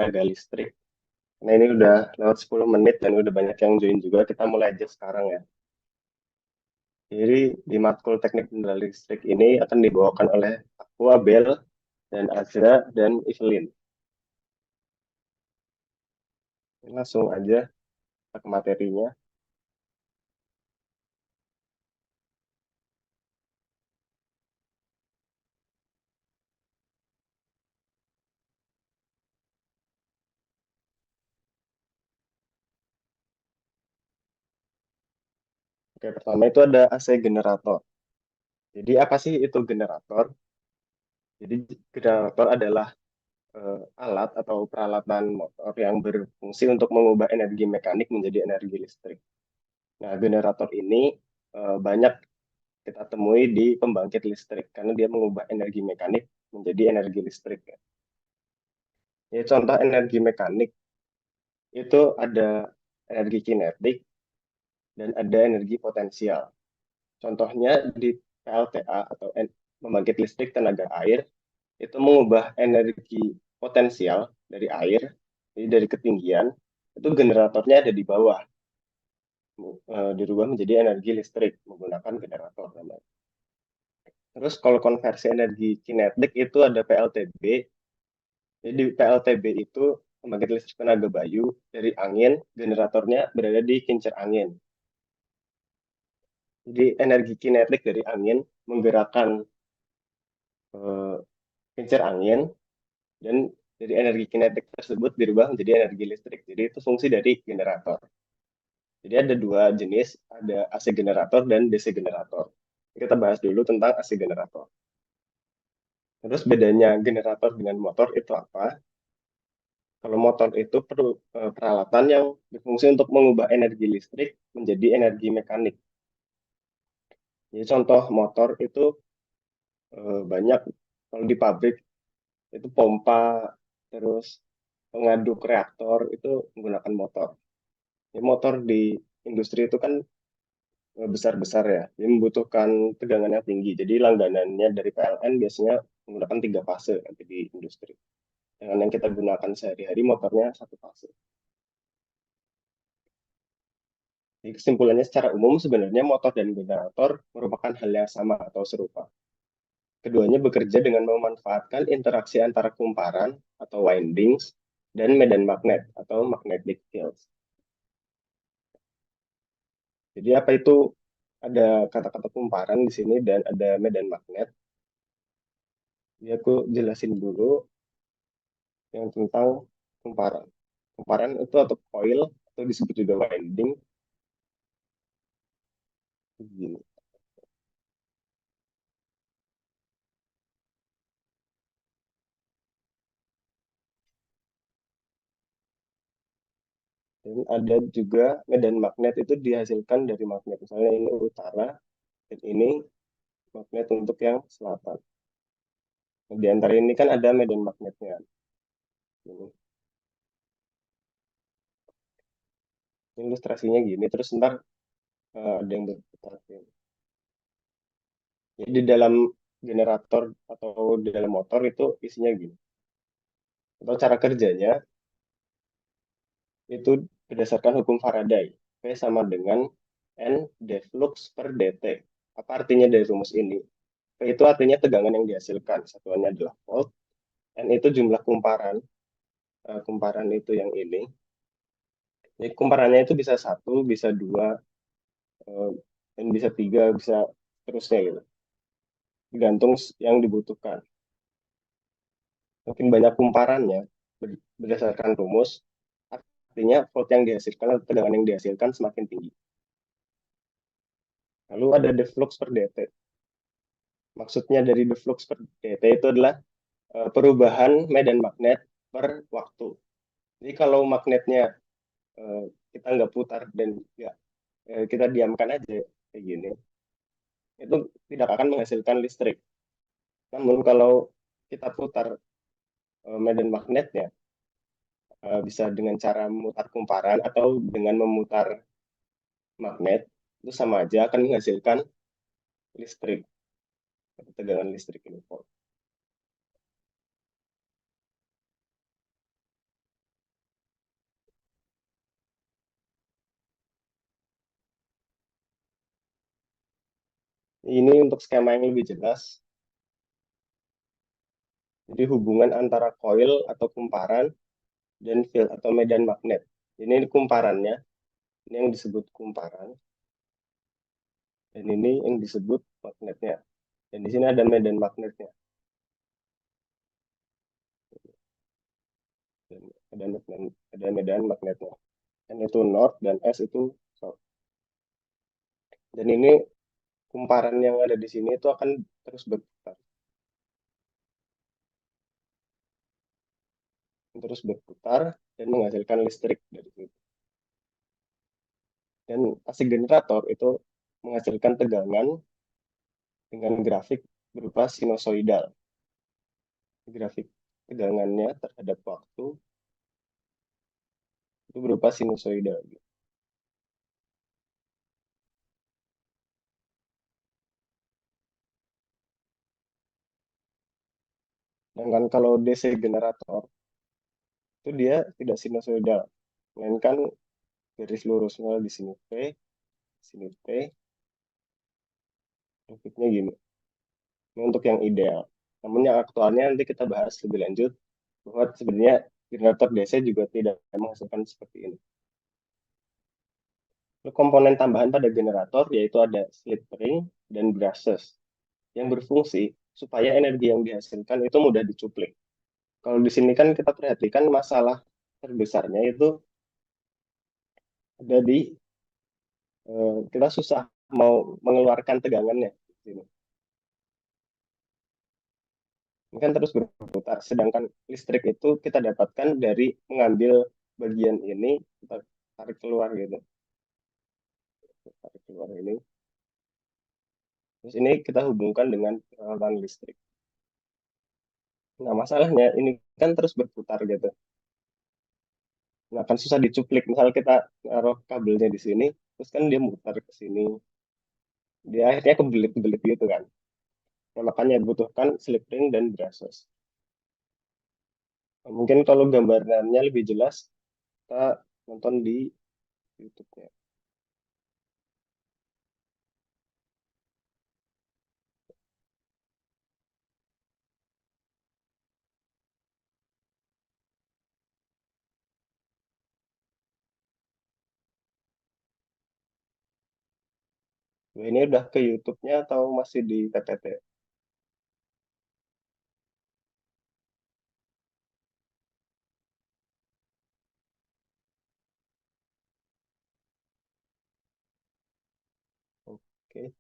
tenaga listrik. Nah, ini udah lewat 10 menit dan udah banyak yang join juga. Kita mulai aja sekarang ya. Jadi di matkul teknik kendaraan listrik ini akan dibawakan oleh aku, Abel, dan Azra, dan Evelyn. Langsung aja ke materinya. Oke, pertama itu ada AC generator. Jadi apa sih itu generator? Jadi generator adalah alat atau peralatan motor yang berfungsi untuk mengubah energi mekanik menjadi energi listrik. Nah, generator ini banyak kita temui di pembangkit listrik karena dia mengubah energi mekanik menjadi energi listrik. Ya, contoh energi mekanik itu ada energi kinetik dan ada energi potensial. Contohnya di PLTA atau pembangkit listrik tenaga air itu mengubah energi potensial dari air, jadi dari ketinggian, itu generatornya ada di bawah, dirubah menjadi energi listrik menggunakan generator namanya. Terus kalau konversi energi kinetik itu ada PLTB. Jadi PLTB itu pembangkit listrik tenaga bayu dari angin, generatornya berada di kincir angin. Jadi energi kinetik dari angin menggerakkan eh, kincir angin dan dari energi kinetik tersebut dirubah menjadi energi listrik. Jadi itu fungsi dari generator. Jadi ada dua jenis, ada AC generator dan DC generator. Kita bahas dulu tentang AC generator. Terus bedanya generator dengan motor itu apa? Kalau motor itu perlu peralatan yang berfungsi untuk mengubah energi listrik menjadi energi mekanik. Jadi contoh motor itu banyak kalau di pabrik itu pompa, terus pengaduk reaktor itu menggunakan motor. Jadi motor di industri itu kan besar-besar ya, dia membutuhkan tegangan yang tinggi. Jadi langganannya dari PLN biasanya menggunakan 3 fase nanti di industri. Dengan yang kita gunakan sehari-hari motornya 1 fase. Jadi kesimpulannya secara umum sebenarnya motor dan generator merupakan hal yang sama atau serupa. Keduanya bekerja dengan memanfaatkan interaksi antara kumparan atau windings dan medan magnet atau magnetic fields. Jadi apa itu ada kata-kata kumparan di sini dan ada medan magnet. Jadi aku jelasin dulu yang tentang kumparan. Kumparan itu atau coil atau disebut juga winding. Begini. Dan ada juga medan magnet itu dihasilkan dari magnet. Misalnya ini utara dan ini magnet untuk yang selatan. Nah, di antara ini kan ada medan magnetnya. Ini, ilustrasinya gini. Terus ntar ada yang berputar. Jadi di dalam generator atau di dalam motor itu isinya gini. Atau cara kerjanya itu berdasarkan hukum Faraday. P sama dengan N d flux per dt. Apa artinya dari rumus ini? P itu artinya tegangan yang dihasilkan. Satuannya adalah volt. N itu jumlah kumparan. Kumparan itu yang ini. Jadi kumparannya itu bisa satu, bisa dua, eh, dan bisa tiga, bisa terusnya gitu. Tergantung yang dibutuhkan. Makin banyak kumparannya berdasarkan rumus, artinya volt yang dihasilkan atau tegangan yang dihasilkan semakin tinggi. Lalu ada the flux per dt. Maksudnya dari the flux per dt itu adalah perubahan medan magnet per waktu. Jadi kalau magnetnya eh, kita nggak putar dan ya, kita diamkan aja kayak gini, itu tidak akan menghasilkan listrik. Namun kalau kita putar medan magnetnya, bisa dengan cara memutar kumparan atau dengan memutar magnet, itu sama aja akan menghasilkan listrik, tegangan listrik ini. Ini untuk skema yang lebih jelas. Jadi hubungan antara koil atau kumparan dan field atau medan magnet. Ini kumparannya, ini yang disebut kumparan, dan ini yang disebut magnetnya. Dan di sini ada medan magnetnya. Dan ada medan magnetnya. N itu north dan S itu south. Dan ini kumparan yang ada di sini itu akan terus berputar. Terus berputar dan menghasilkan listrik dari situ. Dan AC generator itu menghasilkan tegangan dengan grafik berupa sinusoidal. Grafik tegangannya terhadap waktu itu berupa sinusoidal. Sedangkan kalau DC generator itu dia tidak sinusoidal, melainkan garis lurusnya di sini T, grafiknya gini. Ini untuk yang ideal. Namun yang aktualnya nanti kita bahas lebih lanjut bahwa sebenarnya generator DC juga tidak menghasilkan seperti ini. Lalu komponen tambahan pada generator yaitu ada slip ring dan brushes yang berfungsi supaya energi yang dihasilkan itu mudah dicuplik. Kalau di sini kan kita perhatikan masalah terbesarnya itu ada di kita susah mau mengeluarkan tegangannya di sini. Ini kan terus berputar. Sedangkan listrik itu kita dapatkan dari mengambil bagian ini, kita tarik keluar gitu. Tarik keluar ini. Terus ini kita hubungkan dengan aliran listrik. Nah, masalahnya ini kan terus berputar gitu. Nah, kan susah dicuplik. Misal kita taruh kabelnya di sini, terus kan dia mutar ke sini. Dia akhirnya kebelit-kebelit gitu kan. Nah, makanya butuhkan slip ring dan brushes. Nah, mungkin kalau gambarannya lebih jelas, kita nonton di YouTube-nya. Nah, ini udah ke YouTube-nya atau masih di PPT? Oke.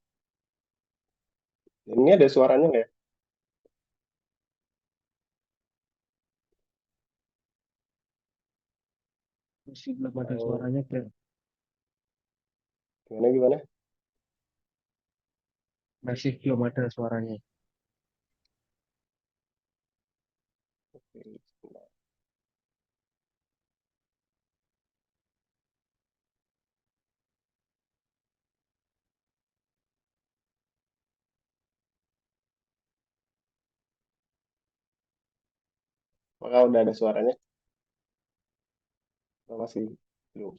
Ini ada suaranya nggak ya? Masih belum ada Oh, suaranya, Bro. gimana? Masih belum ada suaranya. Oke. Maka udah ada suaranya? Atau masih belum?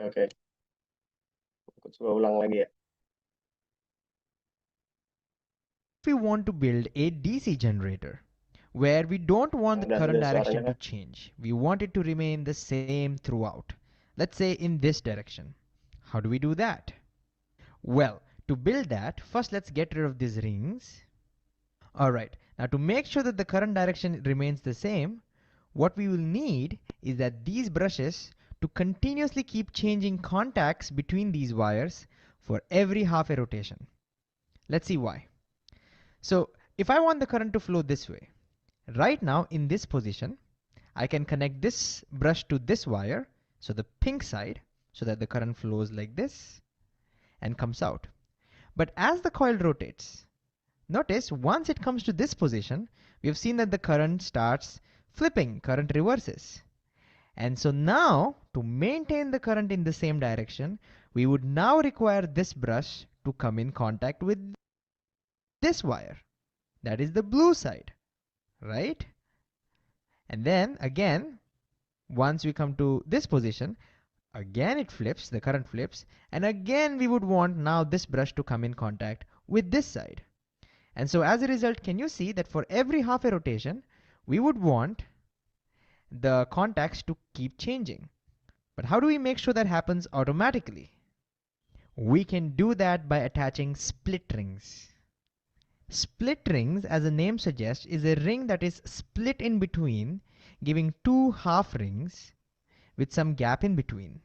Oke. Aku coba ulang lagi ya. If we want to build a DC generator, where we don't want the current Sudah suaranya direction to kan? change, we want it to remain the same throughout. Let's say in this direction. How do we do that? Well, to build that, first let's get rid of these rings. Alright, now to make sure that the current direction remains the same, what we will need is that these brushes to continuously keep changing contacts between these wires for every half a rotation. Let's see why. So if I want the current to flow this way, right now in this position, I can connect this brush to this wire, so the pink side, so that the current flows like this and comes out. But as the coil rotates, notice once it comes to this position, we have seen that the current starts flipping, current reverses. And so now, to maintain the current in the same direction, we would now require this brush to come in contact with this wire. That is the blue side, right? And then again, once we come to this position, again it flips, the current flips, and again we would want now this brush to come in contact with this side. And so as a result, can you see that for every half a rotation, we would want the contacts to keep changing. But how do we make sure that happens automatically? We can do that by attaching split rings. Split rings, as the name suggests, is a ring that is split in between, giving two half rings with some gap in between.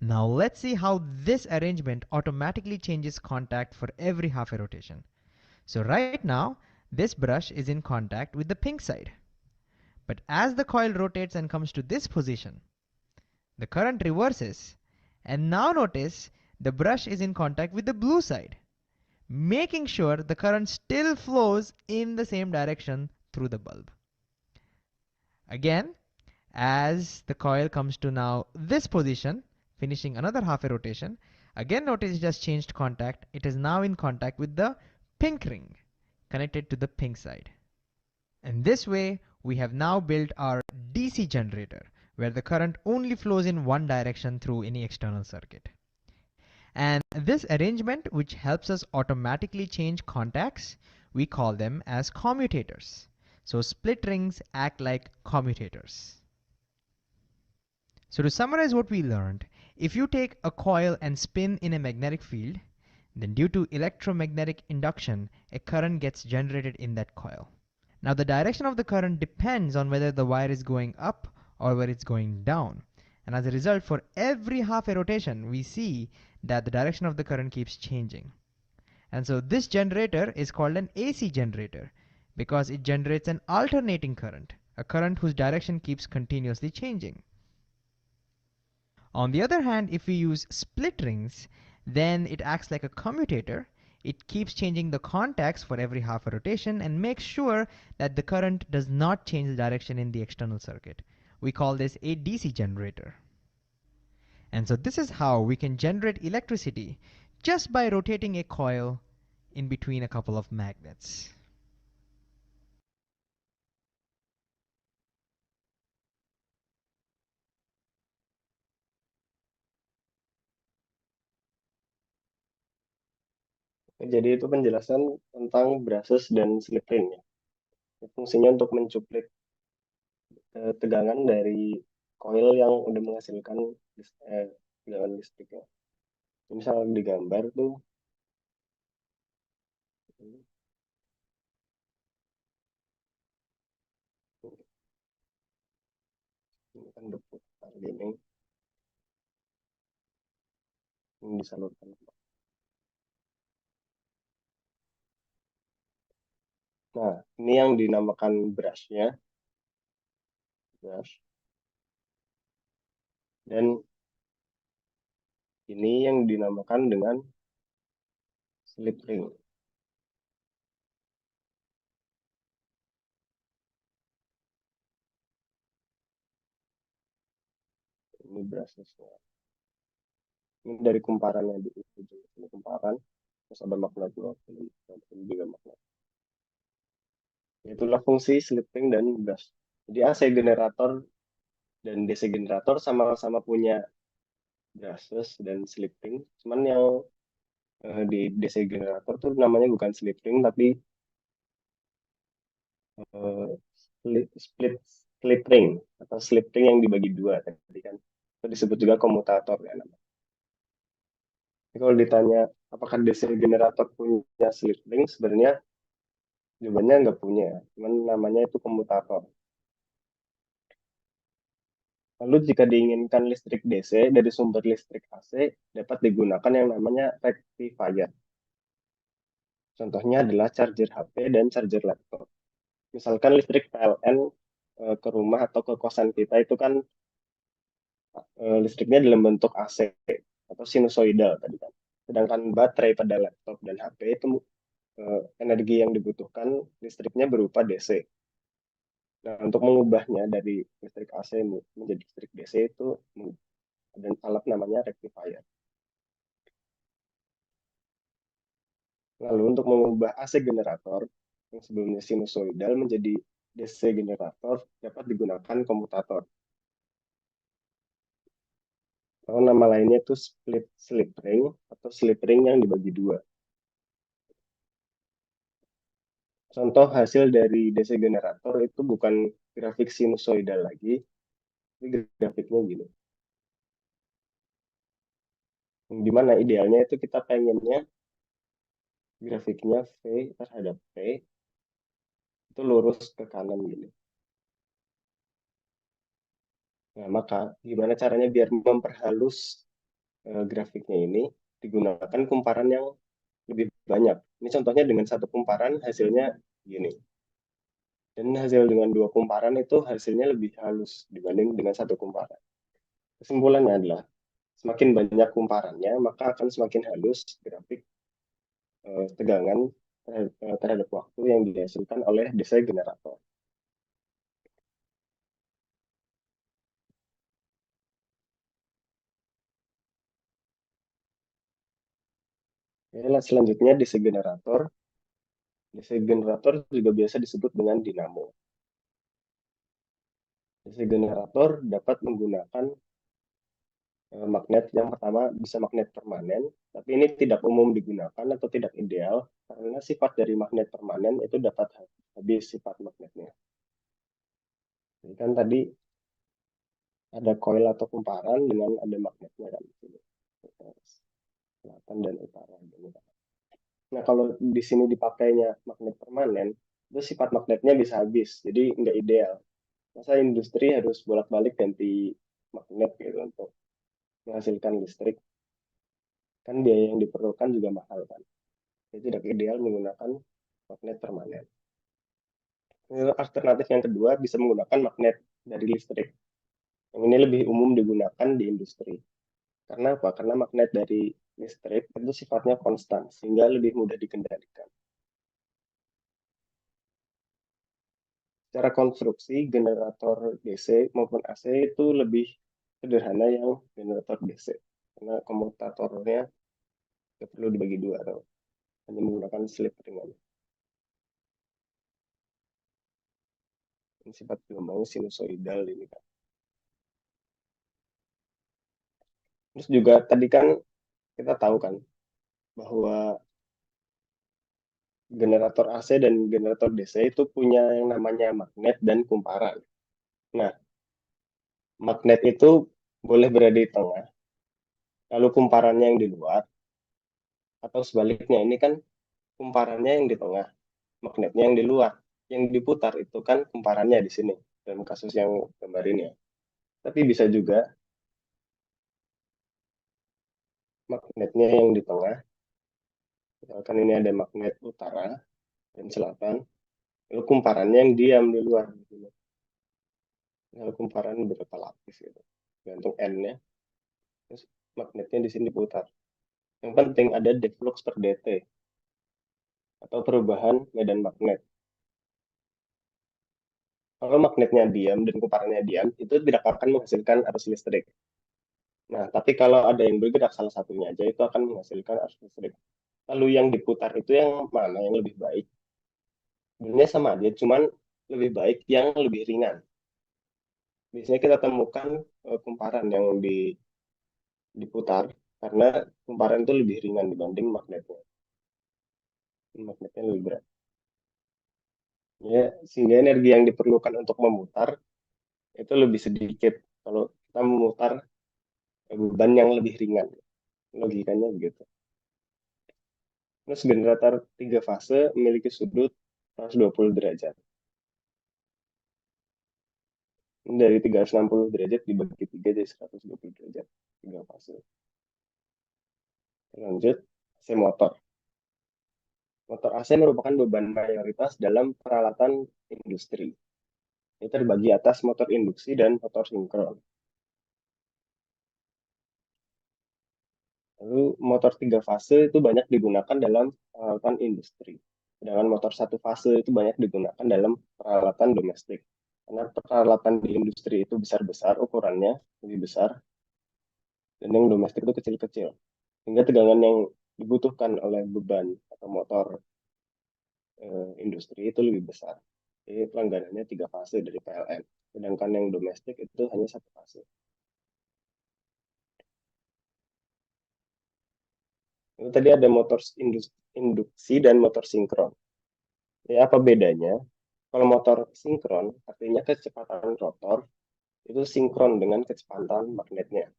Now let's see how this arrangement automatically changes contact for every half a rotation. So right now, this brush is in contact with the pink side. But as the coil rotates and comes to this position, the current reverses, and now notice the brush is in contact with the blue side, making sure the current still flows in the same direction through the bulb. Again, as the coil comes to now this position, finishing another half a rotation, again notice it has changed contact. It is now in contact with the pink ring, connected to the pink side. And this way, we have now built our DC generator, where the current only flows in one direction through any external circuit. And this arrangement, which helps us automatically change contacts, we call them as commutators. So split rings act like commutators. So to summarize what we learned, if you take a coil and spin in a magnetic field, then due to electromagnetic induction, a current gets generated in that coil. Now the direction of the current depends on whether the wire is going up or whether it's going down. And as a result, for every half a rotation, we see that the direction of the current keeps changing. And so this generator is called an AC generator because it generates an alternating current, a current whose direction keeps continuously changing. On the other hand, if we use split rings, then it acts like a commutator. It keeps changing the contacts for every half a rotation and makes sure that the current does not change the direction in the external circuit. We call this a DC generator. And so this is how we can generate electricity just by rotating a coil in between a couple of magnets. Jadi itu penjelasan tentang brushes dan slip ring ya. Fungsinya untuk mencuplik tegangan dari coil yang udah menghasilkan tegangan listrik ya. Misal di gambar tuh ini kan berputar gini, ini disalurkan. Nah, ini yang dinamakan brushnya, brush. Dan ini yang dinamakan dengan slip ring. Ini brushnya. Ini dari kumparannya di ujung. Ini kumparan, terus ada magnetnya, ini juga magnet. Itulah fungsi slip ring dan brush. Jadi AC generator dan DC generator sama-sama punya brushless dan slip ring. Cuman yang di DC generator tuh namanya bukan slip ring tapi eh, split slip ring atau slip ring yang dibagi dua tadi kan. Itu disebut juga komutator ya namanya. Jadi kalau ditanya apakah DC generator punya slip ring, sebenarnya jawabannya nggak punya, cuman namanya itu komutator. Lalu jika diinginkan listrik DC dari sumber listrik AC dapat digunakan yang namanya rectifier. Contohnya adalah charger HP dan charger laptop. Misalkan listrik PLN ke rumah atau ke kosan kita itu kan listriknya dalam bentuk AC atau sinusoidal tadi kan. Sedangkan baterai pada laptop dan HP itu energi yang dibutuhkan listriknya berupa DC. Nah, untuk mengubahnya dari listrik AC menjadi listrik DC itu ada alat namanya rectifier. Lalu untuk mengubah AC generator yang sebelumnya sinusoidal menjadi DC generator dapat digunakan komutator. Atau nama lainnya itu split slip ring atau slip ring yang dibagi dua. Contoh hasil dari DC generator itu bukan grafik sinusoidal lagi, tapi grafiknya gini. Di mana idealnya itu kita pengennya grafiknya V terhadap P itu lurus ke kanan gini. Nah, maka gimana caranya biar memperhalus grafiknya ini digunakan kumparan yang lebih banyak. Ini contohnya dengan satu kumparan hasilnya gini. Dan hasil dengan dua kumparan itu hasilnya lebih halus dibanding dengan satu kumparan. Kesimpulannya adalah semakin banyak kumparannya, maka akan semakin halus grafik tegangan terhadap waktu yang dihasilkan oleh DC generator. Selanjutnya DC generator. DC generator juga biasa disebut dengan dinamo. DC generator dapat menggunakan magnet. Yang pertama bisa magnet permanen, tapi ini tidak umum digunakan atau tidak ideal karena sifat dari magnet permanen itu dapat habis sifat magnetnya. Jadi kan tadi ada coil atau kumparan dengan ada magnetnya kan di sini. Selatan dan utara. Nah, kalau di sini dipakainya magnet permanen, itu sifat magnetnya bisa habis, jadi nggak ideal. Masa industri harus bolak-balik ganti magnet gitu untuk menghasilkan listrik, kan biaya yang diperlukan juga mahal kan. Jadi tidak ideal menggunakan magnet permanen. Alternatif yang kedua bisa menggunakan magnet dari listrik. Yang ini lebih umum digunakan di industri. Karena apa? Karena magnet dari listrik itu sifatnya konstan, sehingga lebih mudah dikendalikan. Secara konstruksi, generator DC maupun AC itu lebih sederhana yang generator DC. Karena komutatornya tidak perlu dibagi dua atau hanya menggunakan slip ringan. Ini sifat gelombang sinusoidal ini kan. Terus juga tadi kan kita tahu kan bahwa generator AC dan generator DC itu punya yang namanya magnet dan kumparan. Nah, magnet itu boleh berada di tengah, lalu kumparannya yang di luar, atau sebaliknya. Ini kan kumparannya yang di tengah, magnetnya yang di luar. Yang diputar itu kan kumparannya di sini, dalam kasus yang gambar ini ya. Tapi bisa juga magnetnya yang di tengah, misalkan ini ada magnet utara dan selatan, lalu kumparannya yang diam di luar. Gitu. Lalu kumparan berapa lapis gitu, gantung N-nya, terus magnetnya di sini putar. Yang penting ada deflux per dt, atau perubahan medan magnet. Kalau magnetnya diam dan kumparannya diam, itu tidak akan menghasilkan arus listrik. Nah, tapi kalau ada yang bergerak salah satunya aja, itu akan menghasilkan arus listrik. Lalu yang diputar itu yang mana yang lebih baik? Sebenarnya sama aja, cuman lebih baik yang lebih ringan. Biasanya kita temukan kumparan yang diputar karena kumparan itu lebih ringan dibanding magnetnya. Magnetnya lebih berat. Ya, sehingga energi yang diperlukan untuk memutar itu lebih sedikit kalau kita memutar beban yang lebih ringan. Logikanya begitu. Terus generator 3 fase memiliki sudut 120 derajat. Ini dari 360 derajat dibagi 3 jadi 120 derajat. 3 fase. Lanjut, AC motor. Motor AC merupakan beban mayoritas dalam peralatan industri. Ini terbagi atas motor induksi dan motor sinkron. Lalu motor 3 fase itu banyak digunakan dalam peralatan industri. Sedangkan motor 1 fase itu banyak digunakan dalam peralatan domestik. Karena peralatan di industri itu besar-besar, ukurannya lebih besar, dan yang domestik itu kecil-kecil. Sehingga tegangan yang dibutuhkan oleh beban atau motor industri itu lebih besar. Jadi pelangganannya 3 fase dari PLN. Sedangkan yang domestik itu hanya 1 fase. Itu tadi ada motor induksi dan motor sinkron. Ya, apa bedanya? Kalau motor sinkron, artinya kecepatan rotor itu sinkron dengan kecepatan magnetnya.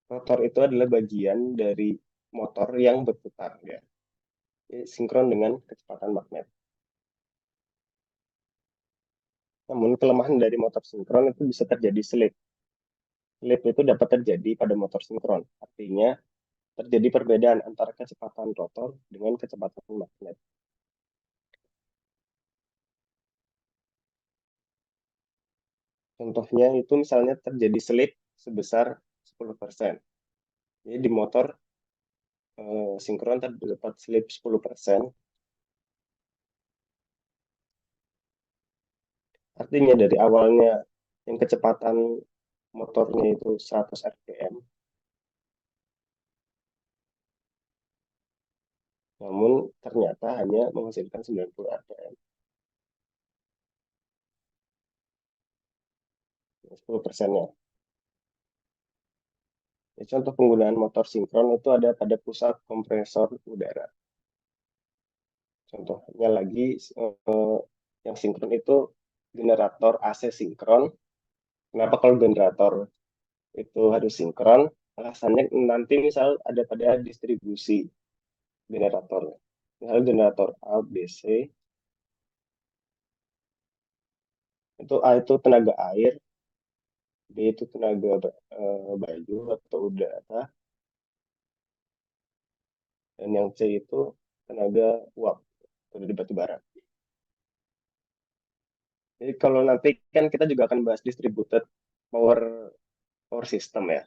Rotor itu adalah bagian dari motor yang berputar, ya. Jadi, sinkron dengan kecepatan magnet. Namun kelemahan dari motor sinkron itu bisa terjadi slip. Slip itu dapat terjadi pada motor sinkron. Artinya terjadi perbedaan antara kecepatan rotor dengan kecepatan magnet. Contohnya itu misalnya terjadi slip sebesar 10%. Jadi di motor sinkron terdapat slip 10%. Artinya dari awalnya yang kecepatan motornya itu 100 rpm, namun ternyata hanya menghasilkan 90 rpm. 10%-nya. Ya, contoh penggunaan motor sinkron itu ada pada pusat kompresor udara. Contohnya lagi yang sinkron itu generator AC sinkron. Kenapa kalau generator itu harus sinkron? Alasannya nanti misal ada pada distribusi generator. Misal generator A, B, C, itu A itu tenaga air, B itu tenaga baju atau udara, dan yang C itu tenaga uap atau dari batu bara. Jadi kalau nanti kan kita juga akan bahas distributed power power system ya.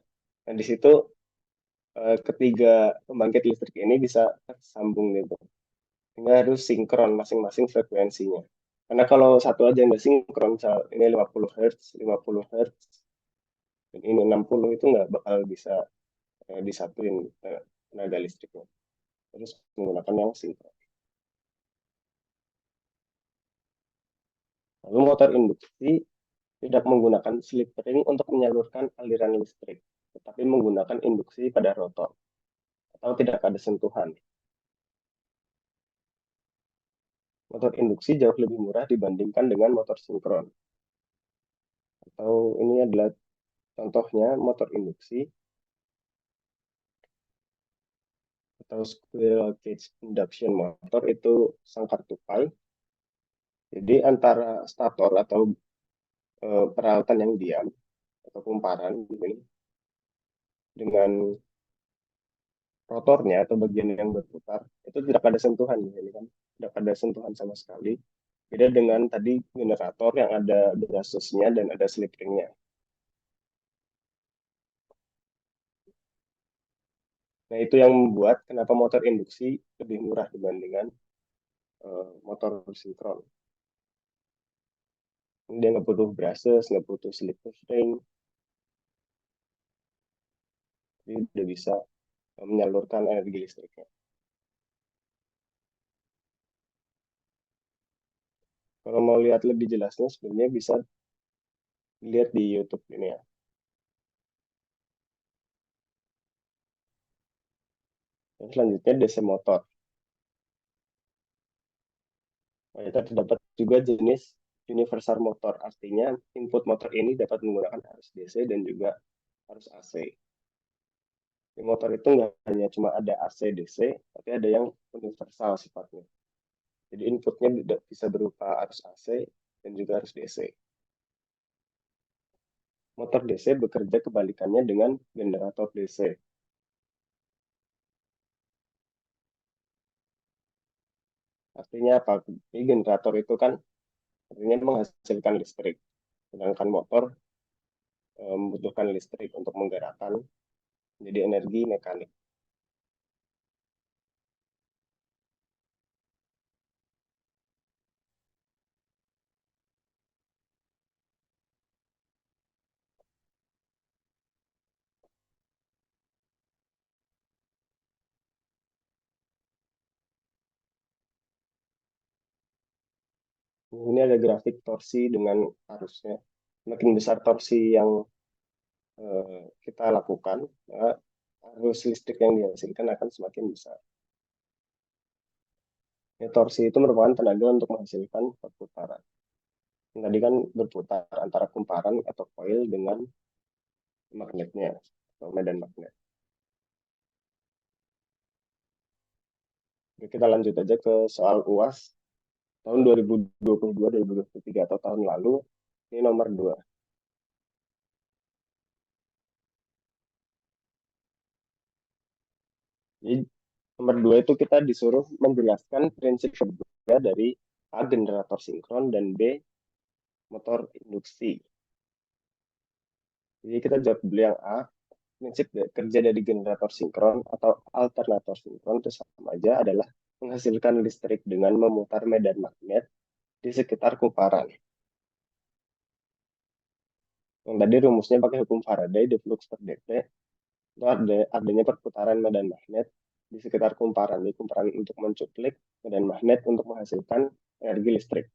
Nah, di situ ketiga pembangkit listrik ini bisa tersambung gitu. Sehingga harus sinkron masing-masing frekuensinya. Karena kalau satu aja nggak sinkron, misal ini 50 Hz, 50 Hz, dan ini 60 itu nggak bakal bisa disatuin tenaga listriknya. Terus menggunakan yang sinkron. Lalu motor induksi tidak menggunakan slip ring untuk menyalurkan aliran listrik, tetapi menggunakan induksi pada rotor, atau tidak ada sentuhan. Motor induksi jauh lebih murah dibandingkan dengan motor sinkron. Atau ini adalah contohnya motor induksi atau squirrel cage induction motor itu sangkar tupai. Jadi antara stator atau peralatan yang diam atau kumparan ini dengan rotornya atau bagian yang berputar itu tidak ada sentuhan ini kan, tidak ada sentuhan sama sekali. Beda dengan tadi generator yang ada brassesnya dan ada slip ringnya. Nah, itu yang membuat kenapa motor induksi lebih murah dibandingkan motor sinkron. Dia nggak butuh brushes, nggak butuh slip ring, jadi udah bisa menyalurkan energi listriknya. Kalau mau lihat lebih jelasnya, sebenarnya bisa lihat di YouTube ini ya. Dan selanjutnya DC motor. Ya, terdapat juga jenis universal motor, artinya input motor ini dapat menggunakan arus DC dan juga arus AC. Di motor itu nggak hanya cuma ada AC DC, tapi ada yang universal sifatnya. Jadi inputnya bisa berupa arus AC dan juga arus DC. Motor DC bekerja kebalikannya dengan generator DC. Artinya apa? Jadi generator itu kan artinya menghasilkan listrik, sedangkan motor membutuhkan listrik untuk menggerakkan menjadi energi mekanik. Ini ada grafik torsi dengan arusnya. Makin besar torsi yang kita lakukan, maka arus listrik yang dihasilkan akan semakin besar. Ya, torsi itu merupakan tenaga untuk menghasilkan perputaran. Tadi kan berputar antara kumparan atau coil dengan magnetnya atau medan magnet. Oke, kita lanjut aja ke soal UAS tahun 2022-2023 atau tahun lalu. Ini nomor 2. Jadi nomor 2 itu kita disuruh menjelaskan prinsip kerja dari A, generator sinkron, dan B, motor induksi. Jadi kita jawab dulu yang A. Prinsip kerja dari generator sinkron atau alternator sinkron itu sama aja, adalah menghasilkan listrik dengan memutar medan magnet di sekitar kumparan. Yang tadi rumusnya pakai hukum Faraday, di flux per dt, itu adanya perputaran medan magnet di sekitar kumparan. Di kumparan untuk mencuplik, medan magnet untuk menghasilkan energi listrik.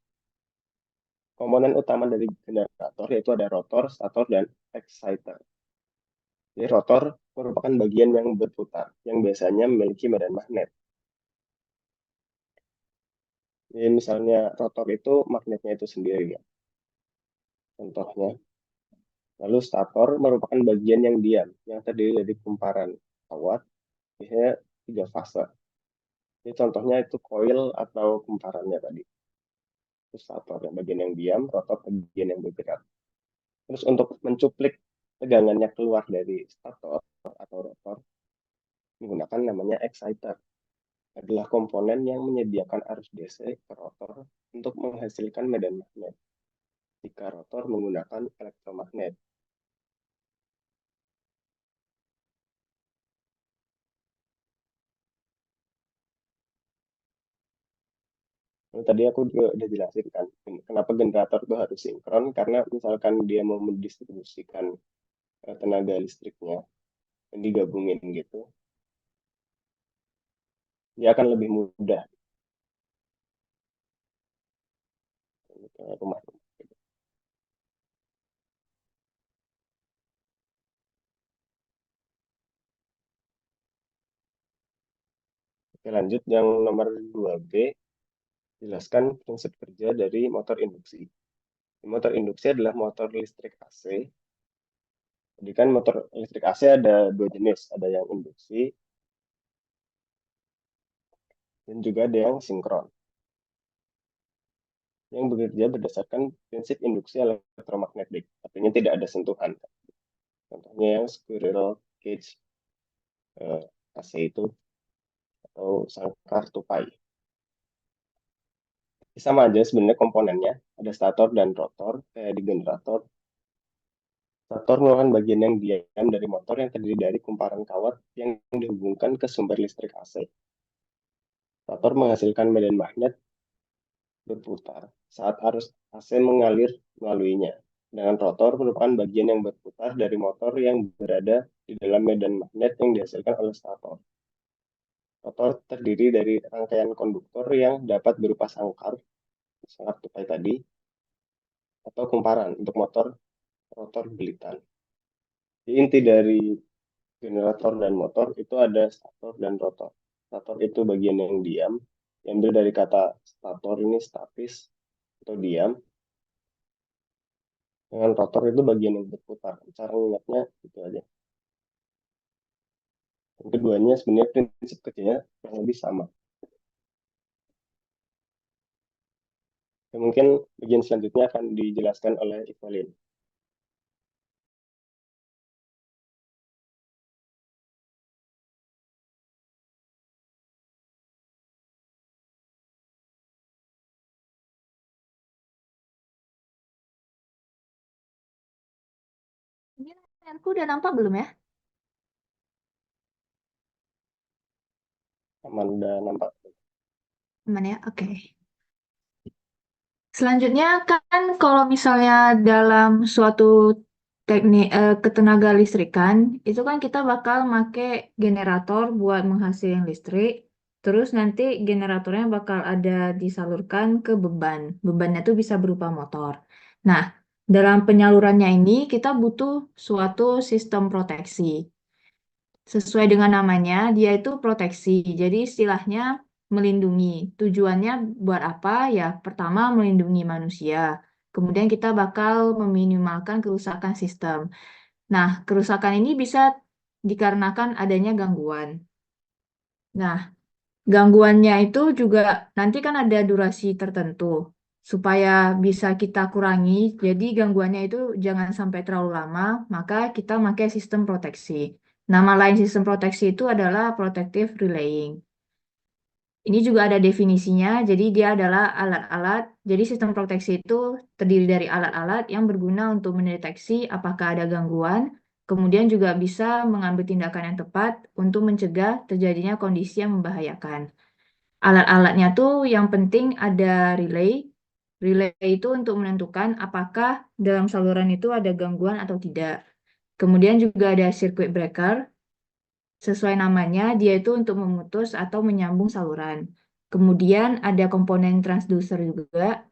Komponen utama dari generator yaitu ada rotor, stator, dan exciter. Jadi rotor merupakan bagian yang berputar, yang biasanya memiliki medan magnet. Jadi misalnya rotor itu magnetnya itu sendiri ya. Contohnya. Lalu stator merupakan bagian yang diam, yang terdiri dari kumparan kawat, biasanya 3 fase. Ini contohnya itu coil atau kumparannya tadi. Itu stator, yang bagian yang diam, rotor bagian yang bergerak. Terus untuk mencuplik tegangannya keluar dari stator atau rotor, menggunakan namanya exciter. Adalah komponen yang menyediakan arus DC ke rotor untuk menghasilkan medan magnet. Jika rotor menggunakan elektromagnet. Nah, tadi aku juga udah jelasin kan, kenapa generator itu harus sinkron, karena misalkan dia mau mendistribusikan tenaga listriknya, dan digabungin gitu, dia akan lebih mudah ke rumah. Oke, lanjut yang nomor 2B, jelaskan prinsip kerja dari motor induksi. Motor induksi adalah motor listrik AC. Jadi kan motor listrik AC ada 2 jenis, ada yang induksi dan juga ada yang sinkron. Yang bekerja berdasarkan prinsip induksi elektromagnetik, artinya tidak ada sentuhan. Contohnya yang squirrel cage AC itu, atau sangkar tupai. Sama aja sebenarnya komponennya, ada stator dan rotor, kayak di generator. Stator merupakan bagian yang diam dari motor yang terdiri dari kumparan kawat yang dihubungkan ke sumber listrik AC. Stator menghasilkan medan magnet berputar saat arus AC mengalir melaluinya. Dengan rotor merupakan bagian yang berputar dari motor yang berada di dalam medan magnet yang dihasilkan oleh stator. Rotor terdiri dari rangkaian konduktor yang dapat berupa sangkar tupai tadi, atau kumparan untuk motor rotor belitan. Inti dari generator dan motor itu ada stator dan rotor. Stator itu bagian yang diam, diambil dari kata stator ini statis atau diam. Dengan rotor itu bagian yang berputar. Cara ingatnya itu aja. Dan keduanya sebenarnya prinsip kerjanya yang lebih sama. Dan mungkin bagian selanjutnya akan dijelaskan oleh Evelyn. Ini layarku udah nampak belum ya? Aman, udah nampak. Aman ya? Oke. Selanjutnya kan kalau misalnya dalam suatu teknik ketenaga listrikan, itu kan kita bakal pakai generator buat menghasilkan listrik. Terus nanti generatornya bakal ada disalurkan ke beban. Bebannya tuh bisa berupa motor. Nah, dalam penyalurannya ini kita butuh suatu sistem proteksi. Sesuai dengan namanya, dia itu proteksi. Jadi istilahnya melindungi. Tujuannya buat apa? Ya, pertama melindungi manusia. Kemudian kita bakal meminimalkan kerusakan sistem. Nah, kerusakan ini bisa dikarenakan adanya gangguan. Nah, gangguannya itu juga nanti kan ada durasi tertentu supaya bisa kita kurangi. Jadi gangguannya itu jangan sampai terlalu lama, maka kita pakai sistem proteksi. Nama lain sistem proteksi itu adalah protective relaying. Ini juga ada definisinya, jadi dia adalah alat-alat. Jadi sistem proteksi itu terdiri dari alat-alat yang berguna untuk mendeteksi apakah ada gangguan, kemudian juga bisa mengambil tindakan yang tepat untuk mencegah terjadinya kondisi yang membahayakan. Alat-alatnya tuh yang penting ada relay. Relay itu untuk menentukan apakah dalam saluran itu ada gangguan atau tidak. Kemudian juga ada circuit breaker. Sesuai namanya, dia itu untuk memutus atau menyambung saluran. Kemudian ada komponen transducer juga.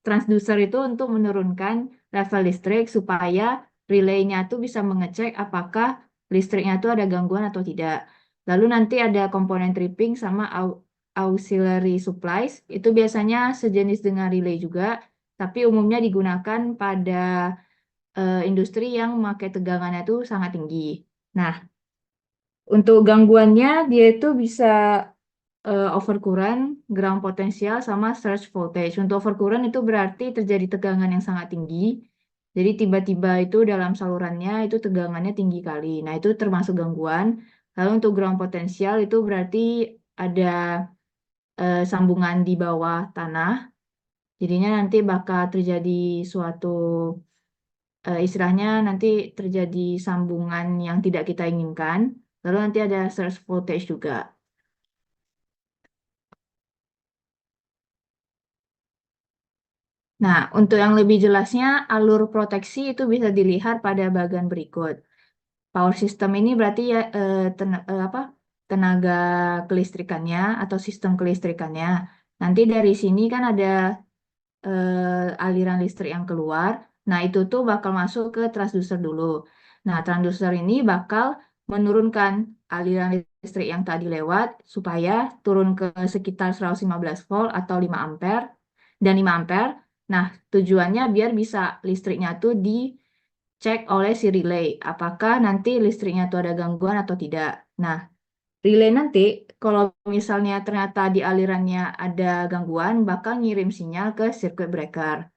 Transducer itu untuk menurunkan level listrik supaya relaynya tuh bisa mengecek apakah listriknya tuh ada gangguan atau tidak. Lalu nanti ada komponen tripping sama auxiliary supplies. Itu biasanya sejenis dengan relay juga, tapi umumnya digunakan pada industri yang memakai tegangannya tuh sangat tinggi. Nah, untuk gangguannya, dia itu bisa overcurrent, ground potensial, sama surge voltage. Untuk overcurrent itu berarti terjadi tegangan yang sangat tinggi. Jadi tiba-tiba itu dalam salurannya itu tegangannya tinggi kali. Nah, itu termasuk gangguan. Lalu untuk ground potensial itu berarti ada sambungan di bawah tanah. Jadinya nanti bakal terjadi suatu istilahnya nanti terjadi sambungan yang tidak kita inginkan. Lalu nanti ada surge voltage juga. Nah, untuk yang lebih jelasnya, alur proteksi itu bisa dilihat pada bagian berikut. Power system ini berarti ya tenaga kelistrikannya atau sistem kelistrikannya. Nanti dari sini kan ada aliran listrik yang keluar. Nah, itu tuh bakal masuk ke transducer dulu. Nah, transducer ini bakal menurunkan aliran listrik yang tadi lewat supaya turun ke sekitar 115 volt atau 5 ampere dan 5 ampere. Nah, tujuannya biar bisa listriknya tuh dicek oleh si relay. Apakah nanti listriknya tuh ada gangguan atau tidak. Nah, relay nanti kalau misalnya ternyata di alirannya ada gangguan, bakal ngirim sinyal ke circuit breaker.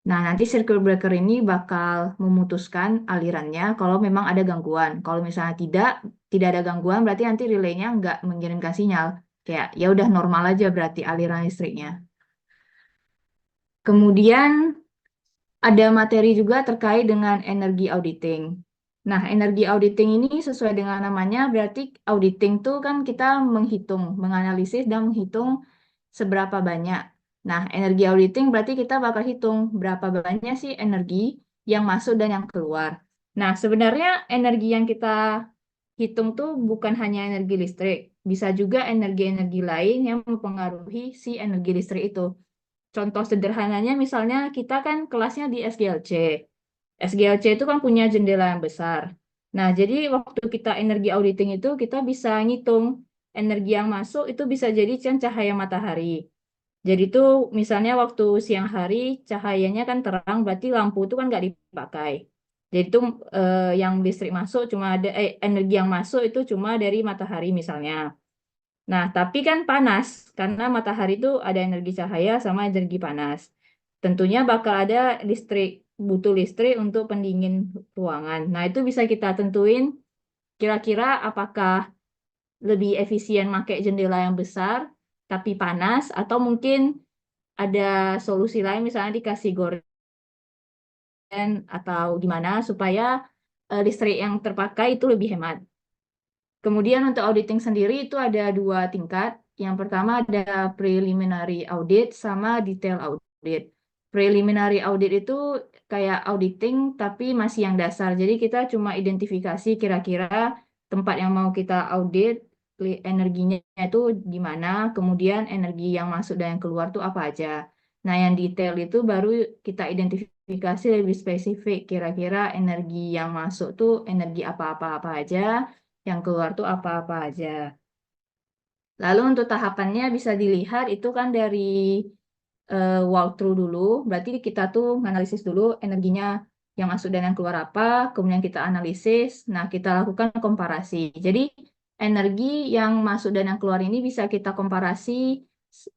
Nah, nanti circuit breaker ini bakal memutuskan alirannya kalau memang ada gangguan. Kalau misalnya tidak ada gangguan, berarti nanti relaynya nggak mengirimkan sinyal. Kayak ya udah normal aja berarti aliran listriknya. Kemudian ada materi juga terkait dengan energi auditing. Nah, energi auditing ini sesuai dengan namanya berarti auditing tuh kan kita menghitung, menganalisis dan menghitung seberapa banyak. Nah, energi auditing berarti kita bakal hitung berapa banyak sih energi yang masuk dan yang keluar. Nah, sebenarnya energi yang kita hitung tuh bukan hanya energi listrik, bisa juga energi-energi lain yang mempengaruhi si energi listrik itu. Contoh sederhananya misalnya kita kan kelasnya di SGLC. SGLC itu kan punya jendela yang besar. Nah, jadi waktu kita energi auditing itu kita bisa ngitung energi yang masuk itu bisa jadi cahaya matahari. Jadi itu misalnya waktu siang hari cahayanya kan terang, berarti lampu itu kan nggak dipakai. Jadi itu yang listrik masuk cuma ada energi yang masuk itu cuma dari matahari misalnya. Nah, tapi kan panas karena matahari itu ada energi cahaya sama energi panas. Tentunya bakal ada listrik, butuh listrik untuk pendingin ruangan. Nah, itu bisa kita tentuin kira-kira apakah lebih efisien pakai jendela yang besar tapi panas atau mungkin ada solusi lain misalnya dikasih gorden atau gimana supaya listrik yang terpakai itu lebih hemat. Kemudian untuk auditing sendiri itu ada 2 tingkat. Yang pertama ada preliminary audit sama detail audit. Preliminary audit itu kayak auditing tapi masih yang dasar. Jadi kita cuma identifikasi kira-kira tempat yang mau kita audit, energinya itu gimana, kemudian energi yang masuk dan yang keluar tuh apa aja. Nah, yang detail itu baru kita identifikasi lebih spesifik. Kira-kira energi yang masuk tuh energi apa-apa aja, yang keluar tuh apa-apa aja. Lalu untuk tahapannya bisa dilihat itu kan dari walkthrough dulu. Berarti kita tuh menganalisis dulu energinya yang masuk dan yang keluar apa, kemudian kita analisis. Nah, kita lakukan komparasi. Jadi energi yang masuk dan yang keluar ini bisa kita komparasi.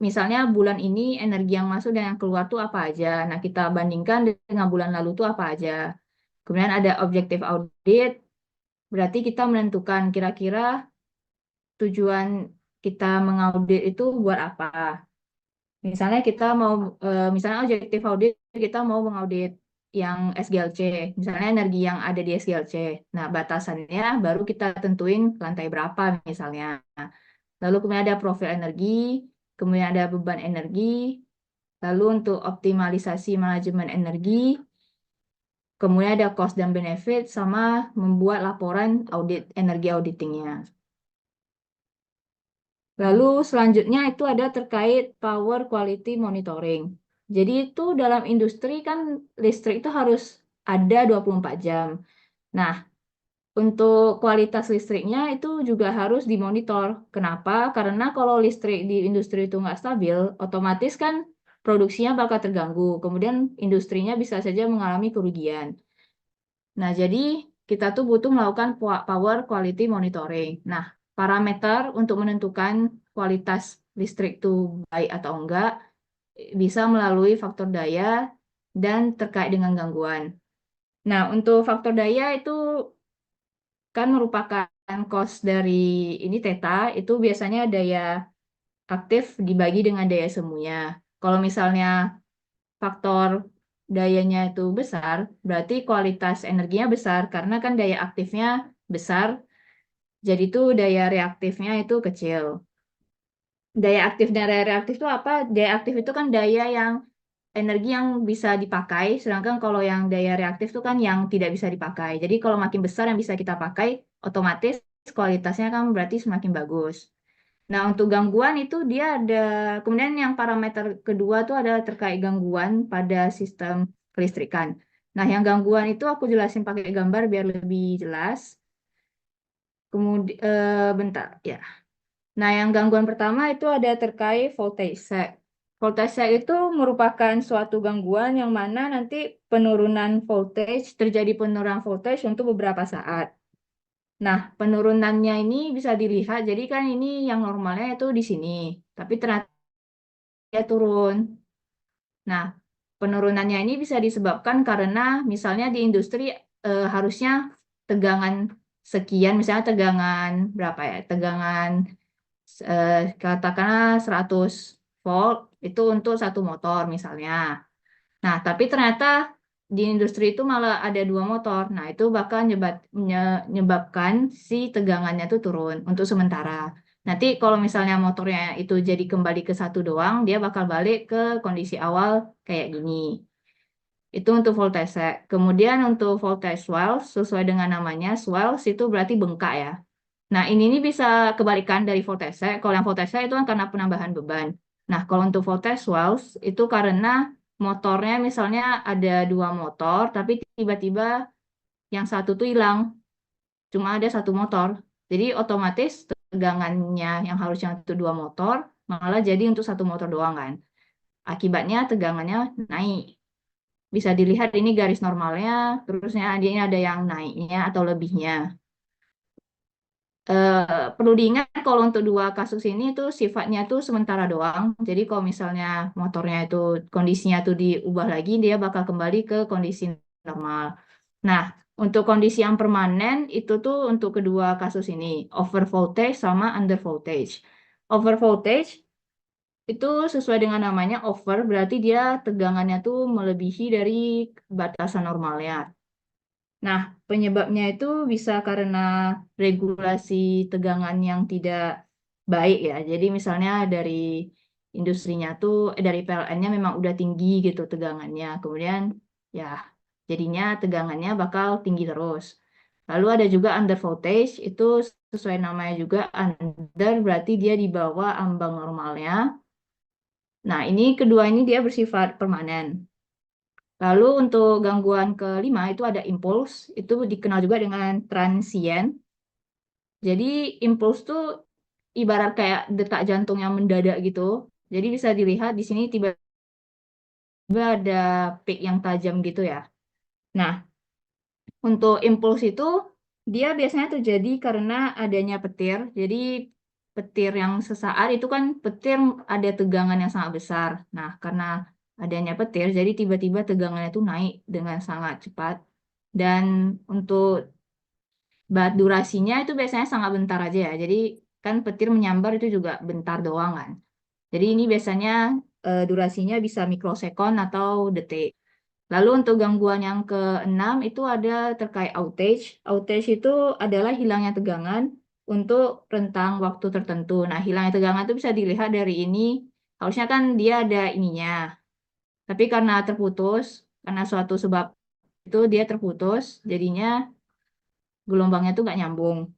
Misalnya bulan ini energi yang masuk dan yang keluar tuh apa aja. Nah, kita bandingkan dengan bulan lalu tuh apa aja. Kemudian ada objective audit. Berarti kita menentukan kira-kira tujuan kita mengaudit itu buat apa. Misalnya kita mau, misalnya objektif audit kita mau mengaudit yang SGLC, misalnya energi yang ada di SGLC. Nah, batasannya baru kita tentuin lantai berapa misalnya. Lalu kemudian ada profil energi, kemudian ada beban energi, lalu untuk optimalisasi manajemen energi, kemudian ada cost dan benefit, sama membuat laporan audit energi auditingnya. Lalu selanjutnya itu ada terkait power quality monitoring. Jadi itu dalam industri kan listrik itu harus ada 24 jam. Nah, untuk kualitas listriknya itu juga harus dimonitor. Kenapa? Karena kalau listrik di industri itu nggak stabil, otomatis kan produksinya bakal terganggu. Kemudian industrinya bisa saja mengalami kerugian. Nah, jadi kita tuh butuh melakukan power quality monitoring. Nah, parameter untuk menentukan kualitas listrik itu baik atau enggak bisa melalui faktor daya dan terkait dengan gangguan. Nah, untuk faktor daya itu kan merupakan cost dari ini theta, itu biasanya daya aktif dibagi dengan daya semuanya. Kalau misalnya faktor dayanya itu besar, berarti kualitas energinya besar karena kan daya aktifnya besar, jadi itu daya reaktifnya itu kecil. Daya aktif dan daya reaktif itu apa? Daya aktif itu kan daya yang energi yang bisa dipakai, sedangkan kalau yang daya reaktif itu kan yang tidak bisa dipakai. Jadi kalau makin besar yang bisa kita pakai, otomatis kualitasnya kan berarti semakin bagus. Nah, untuk gangguan itu dia ada, kemudian yang parameter kedua tuh ada terkait gangguan pada sistem kelistrikan. Nah, yang gangguan itu aku jelasin pakai gambar biar lebih jelas. Kemudian, bentar, ya. Nah, yang gangguan pertama itu ada terkait voltage sag. Voltage sag itu merupakan suatu gangguan yang mana nanti terjadi penurunan voltage untuk beberapa saat. Nah, penurunannya ini bisa dilihat, jadi kan ini yang normalnya itu di sini, tapi ternyata dia turun. Nah, penurunannya ini bisa disebabkan karena misalnya di industri harusnya tegangan sekian, misalnya tegangan berapa ya, tegangan katakanlah 100 volt itu untuk satu motor misalnya. Nah, tapi ternyata di industri itu malah ada 2 motor. Nah, itu bakal menyebabkan si tegangannya itu turun untuk sementara. Nanti kalau misalnya motornya itu jadi kembali ke satu doang, dia bakal balik ke kondisi awal kayak gini. Itu untuk voltase. Kemudian untuk voltage swells, sesuai dengan namanya, swells itu berarti bengkak ya. Nah, ini bisa kebalikan dari voltase. Kalau yang voltase itu kan karena penambahan beban. Nah, kalau untuk voltage swells itu karena motornya misalnya ada 2 motor, tapi tiba-tiba yang satu tuh hilang. cuma ada satu motor. Jadi otomatis tegangannya yang harusnya untuk 2 motor malah jadi untuk 1 motor doang kan. Akibatnya tegangannya naik. Bisa dilihat ini garis normalnya, terusnya ini ada yang naiknya atau lebihnya. Perlu diingat kalau untuk 2 kasus ini itu sifatnya tuh sementara doang. Jadi kalau misalnya motornya itu kondisinya tuh diubah lagi, dia bakal kembali ke kondisi normal. Nah, untuk kondisi yang permanen itu tuh untuk kedua kasus ini, over voltage sama under voltage. Over voltage itu sesuai dengan namanya over, berarti dia tegangannya tuh melebihi dari batasan normalnya. Nah, penyebabnya itu bisa karena regulasi tegangan yang tidak baik ya. Jadi misalnya dari industrinya tuh, dari PLN-nya memang udah tinggi gitu tegangannya. Kemudian ya jadinya tegangannya bakal tinggi terus. Lalu ada juga under voltage, itu sesuai namanya juga under, berarti dia di bawah ambang normalnya. Nah, ini kedua ini dia bersifat permanen. Lalu untuk gangguan kelima itu ada impuls, itu dikenal juga dengan transient. Jadi impuls tuh ibarat kayak detak jantung yang mendadak gitu. Jadi bisa dilihat di sini tiba-tiba ada peak yang tajam gitu ya. Nah, untuk impuls itu dia biasanya terjadi karena adanya petir. Jadi petir yang sesaat itu kan petir ada tegangan yang sangat besar. Nah, karena adanya petir, jadi tiba-tiba tegangannya itu naik dengan sangat cepat. Dan untuk durasinya itu biasanya sangat bentar aja ya. Jadi kan petir menyambar itu juga bentar doang kan. Jadi ini biasanya durasinya bisa mikrosekon atau detik. Lalu untuk gangguan yang keenam itu ada terkait outage. Outage itu adalah hilangnya tegangan untuk rentang waktu tertentu. Nah, hilangnya tegangan itu bisa dilihat dari ini. Harusnya kan dia ada ininya. Tapi karena terputus, karena suatu sebab itu dia terputus, jadinya gelombangnya tuh nggak nyambung.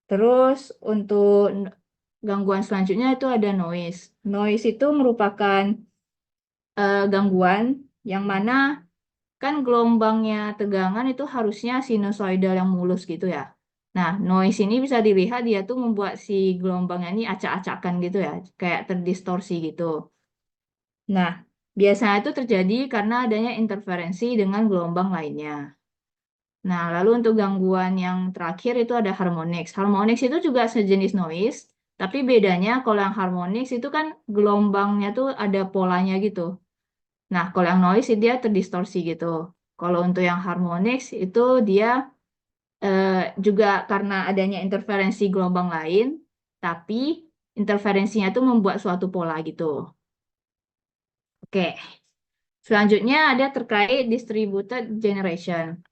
Terus untuk gangguan selanjutnya itu ada noise. Noise itu merupakan gangguan yang mana kan gelombangnya tegangan itu harusnya sinusoidal yang mulus gitu ya. Nah, noise ini bisa dilihat dia tuh membuat si gelombangnya ini acak-acakan gitu ya, kayak terdistorsi gitu. Nah, biasanya itu terjadi karena adanya interferensi dengan gelombang lainnya. Nah, lalu untuk gangguan yang terakhir itu ada harmonics. Harmonics itu juga sejenis noise, tapi bedanya kalau yang harmonics itu kan gelombangnya tuh ada polanya gitu. Nah, kalau yang noise dia terdistorsi gitu. Kalau untuk yang harmonics itu dia juga karena adanya interferensi gelombang lain, tapi interferensinya itu membuat suatu pola gitu. Oke, selanjutnya ada terkait distributed generation.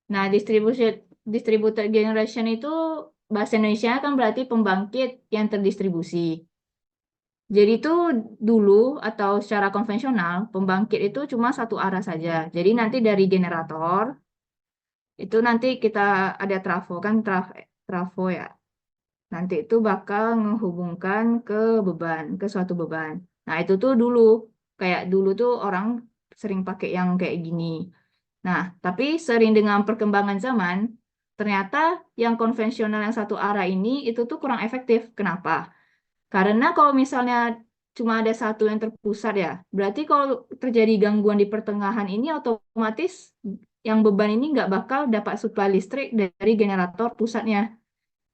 Nah, distributed generation itu bahasa Indonesia kan berarti pembangkit yang terdistribusi. Jadi itu dulu atau secara konvensional, pembangkit itu cuma satu arah saja. Jadi nanti dari generator, itu nanti kita ada trafo, kan trafo ya. Nanti itu bakal menghubungkan ke beban, ke suatu beban. Nah, itu tuh dulu. Kayak dulu tuh orang sering pakai yang kayak gini. Nah, tapi sering dengan perkembangan zaman, ternyata yang konvensional yang satu arah ini itu tuh kurang efektif. Kenapa? Karena kalau misalnya cuma ada satu yang terpusat ya, berarti kalau terjadi gangguan di pertengahan ini otomatis yang beban ini nggak bakal dapat suplai listrik dari generator pusatnya.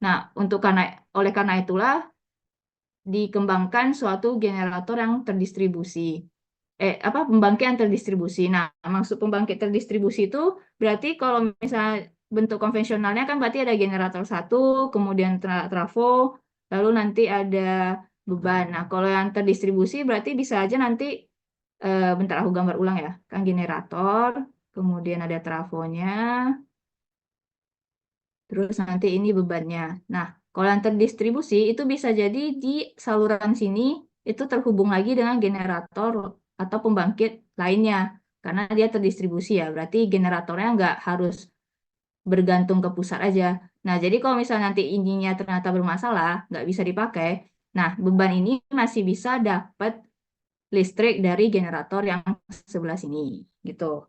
Nah, oleh karena itulah dikembangkan suatu generator yang terdistribusi. Pembangkit yang terdistribusi. Nah, maksud pembangkit terdistribusi itu berarti kalau misalnya bentuk konvensionalnya kan berarti ada generator satu, kemudian trafo, lalu nanti ada beban. Nah, kalau yang terdistribusi berarti bisa aja nanti, bentar aku gambar ulang ya, kan generator, kemudian ada trafonya, terus nanti ini bebannya. Nah, kalau yang terdistribusi itu bisa jadi di saluran sini itu terhubung lagi dengan generator atau pembangkit lainnya. Karena dia terdistribusi ya, berarti generatornya nggak harus bergantung ke pusat aja. Nah, jadi kalau misalnya nanti ininya ternyata bermasalah, nggak bisa dipakai, nah beban ini masih bisa dapat listrik dari generator yang sebelah sini, gitu.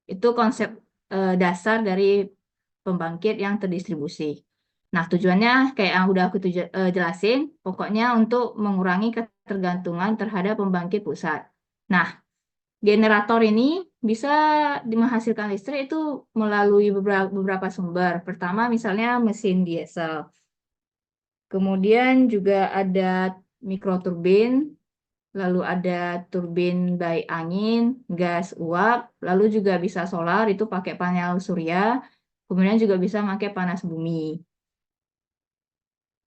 Itu konsep dasar dari pembangkit yang terdistribusi. Nah, tujuannya kayak yang udah aku jelasin, pokoknya untuk mengurangi ketergantungan terhadap pembangkit pusat. Nah, generator ini bisa menghasilkan listrik itu melalui beberapa sumber. Pertama, misalnya mesin diesel. Kemudian juga ada mikroturbin, lalu ada turbin baik angin, gas uap, lalu juga bisa solar, itu pakai panel surya, kemudian juga bisa pakai panas bumi.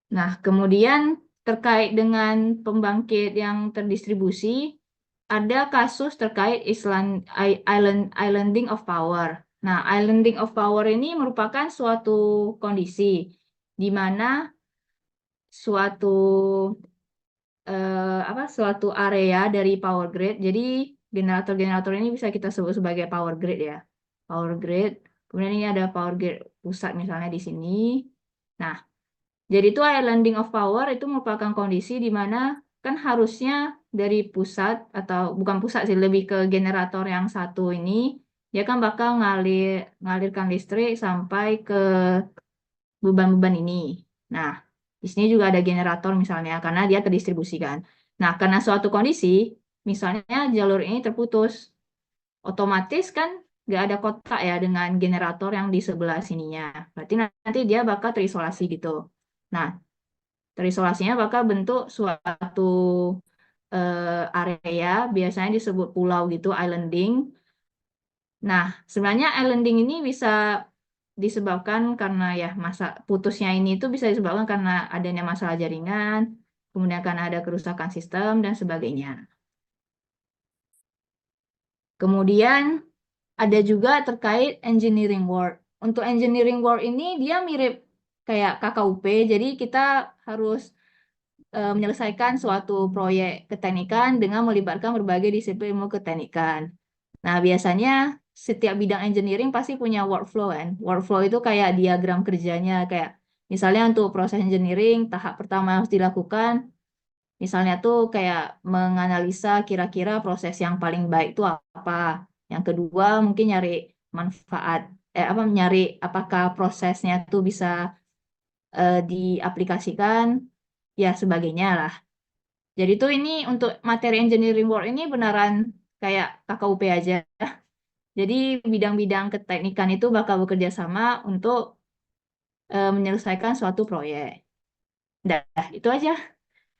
Nah, kemudian terkait dengan pembangkit yang terdistribusi, ada kasus terkait islanding of power. Nah, islanding of power ini merupakan suatu kondisi di mana suatu suatu area dari power grid. Jadi generator-generator ini bisa kita sebut sebagai power grid ya. Power grid. Kemudian ini ada power grid pusat misalnya di sini. Nah, jadi itu islanding of power itu merupakan kondisi di mana kan harusnya dari pusat atau bukan pusat sih lebih ke generator yang satu ini dia kan bakal ngalirkan listrik sampai ke beban-beban ini. Nah, di sini juga ada generator misalnya karena dia terdistribusikan. Nah, karena suatu kondisi misalnya jalur ini terputus, otomatis kan nggak ada kotak ya dengan generator yang di sebelah sininya. Berarti nanti dia bakal terisolasi gitu. Nah, terisolasinya bakal bentuk suatu area, biasanya disebut pulau gitu, islanding. Nah, sebenarnya islanding ini bisa disebabkan karena ya masa putusnya ini itu bisa disebabkan karena adanya masalah jaringan, kemudian karena ada kerusakan sistem dan sebagainya. Kemudian ada juga terkait engineering work. Untuk engineering work ini dia mirip kayak KKUP, jadi kita harus menyelesaikan suatu proyek keteknikan dengan melibatkan berbagai disiplin ilmu keteknikan. Nah, biasanya setiap bidang engineering pasti punya workflow kan. Workflow itu kayak diagram kerjanya, kayak misalnya untuk proses engineering, tahap pertama yang harus dilakukan, misalnya tuh kayak menganalisa kira-kira proses yang paling baik itu apa. Yang kedua mungkin nyari manfaat, nyari apakah prosesnya tuh bisa diaplikasikan, ya sebagainya lah. Jadi tuh ini untuk materi engineering work ini beneran kayak KKUP aja. Jadi bidang-bidang keteknikan itu bakal bekerja sama untuk menyelesaikan suatu proyek. Dah, itu aja.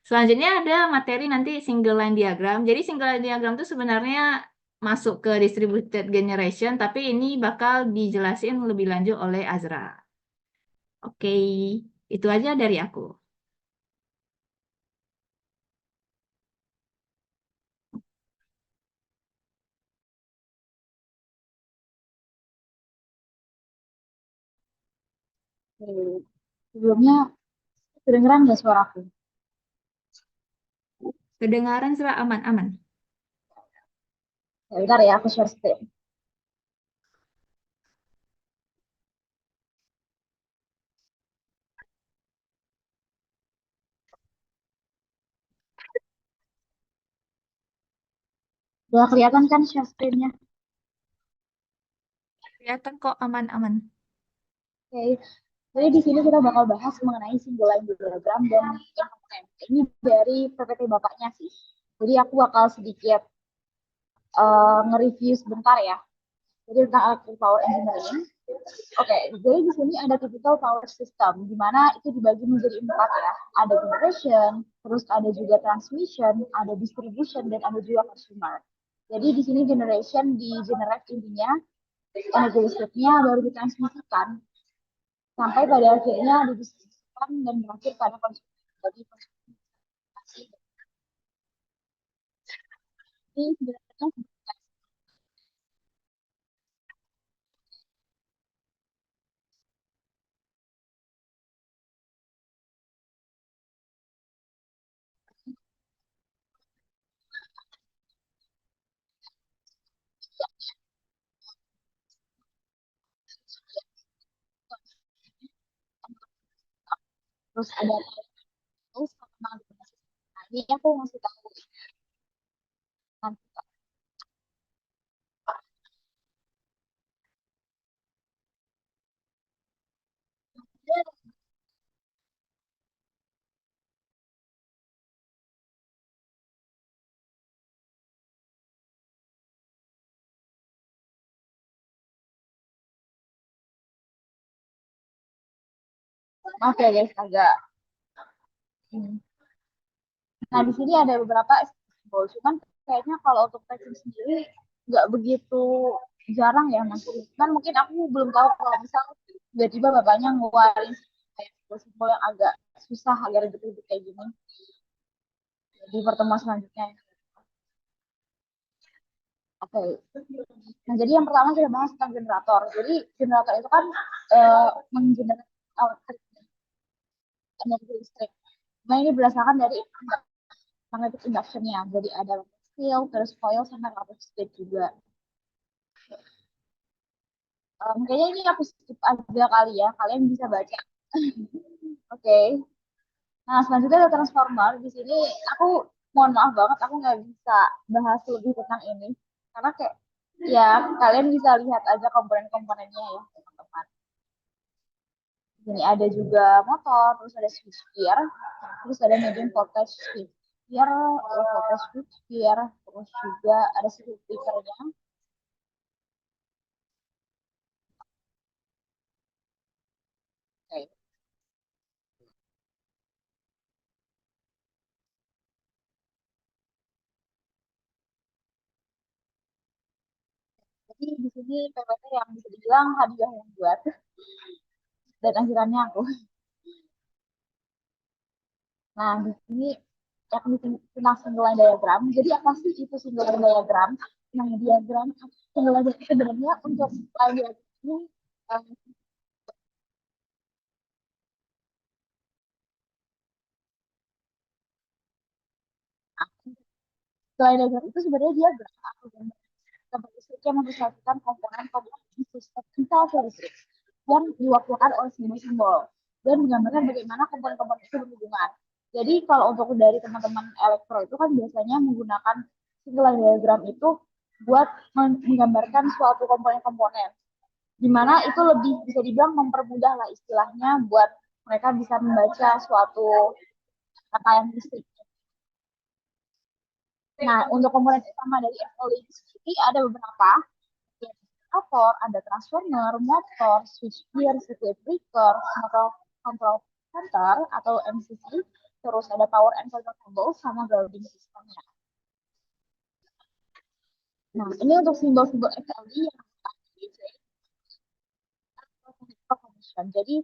Selanjutnya ada materi nanti single line diagram. Jadi single line diagram itu sebenarnya masuk ke distributed generation, tapi ini bakal dijelasin lebih lanjut oleh Azra. Oke, itu aja dari aku. Oke. Sebelumnya kedengeran nggak suaraku? Kedengaran Zra aman-aman. Ya, bentar ya, aku share screen. Udah kelihatan kan share screen-nya? Kelihatan kok aman-aman. Oke. Jadi di sini kita bakal bahas mengenai single line diagram dan ini dari PPT bapaknya sih. Jadi aku bakal sedikit nge-review sebentar ya. Jadi tentang electric power engineering. Oke, jadi di sini ada typical power system, di mana itu dibagi menjadi 4 ya. Ada generation, terus ada juga transmission, ada distribution, dan ada juga consumer. Jadi di sini generation di generate intinya energi listriknya baru ditransmisikan sampai pada akhirnya didistribusikan dan berakhir pada konsumen. Jadi konsumsi ini sebenarnya terus ada terus sama ini aku ngasih tahu nanti Maaf ya guys, agak. Nah, di sini ada beberapa simbol. Cuman kayaknya kalau untuk texting sendiri nggak begitu jarang ya Mas. Cuman mungkin aku belum tahu kalau misal tiba-tiba bapaknya ngeluarin kayak simbol yang agak susah, agak ribet-ribet kayak gini di pertemuan selanjutnya. Oke. Nah, jadi yang pertama kita bahas tentang generator. Jadi generator itu kan menggenerasi energi listrik. Nah, ini berdasarkan dari magnetic induction-nya. Jadi ada steel, terus coil, sama electric speed juga. Kayaknya ini aku skip aja kali ya. Kalian bisa baca. Oke. Nah, selanjutnya ada transformer. Di sini aku mohon maaf banget, aku nggak bisa bahas lebih tentang ini. Karena kayak, ya kalian bisa lihat aja komponen-komponennya ya, teman-teman. Ini ada juga motor, terus ada switchgear, terus ada medium voltage switchgear, low voltage switchgear, terus juga ada circuit breaker-nya. Oke. Jadi di sini PPT yang bisa dibilang hadiah yang buat dan akhirannya aku. Nah, di sini yang tentang single line diagram. Jadi apa sih itu single line diagram? Nah, diagram single line diagram sebenarnya untuk line diagram ini line diagram itu sebenarnya dia grafik gambar listrik yang memperlihatkan komponen-komponen sistem instalasi listrik yang diwakilkan oleh simbol-simbol dan menggambarkan bagaimana komponen-komponen itu berhubungan. Jadi kalau untuk dari teman-teman elektro itu kan biasanya menggunakan single line diagram itu buat menggambarkan suatu komponen-komponen, dimana itu lebih bisa dibilang mempermudah lah istilahnya buat mereka bisa membaca suatu rangkaian listrik. Nah, untuk komponen utama dari LED sendiri ada beberapa. Generator, ada transformer, motor, switchgear, circuit breaker, motor control center atau MCC, terus ada power and control cable sama grounding systemnya. Nah, ini untuk simbol-simbol LED yang jadi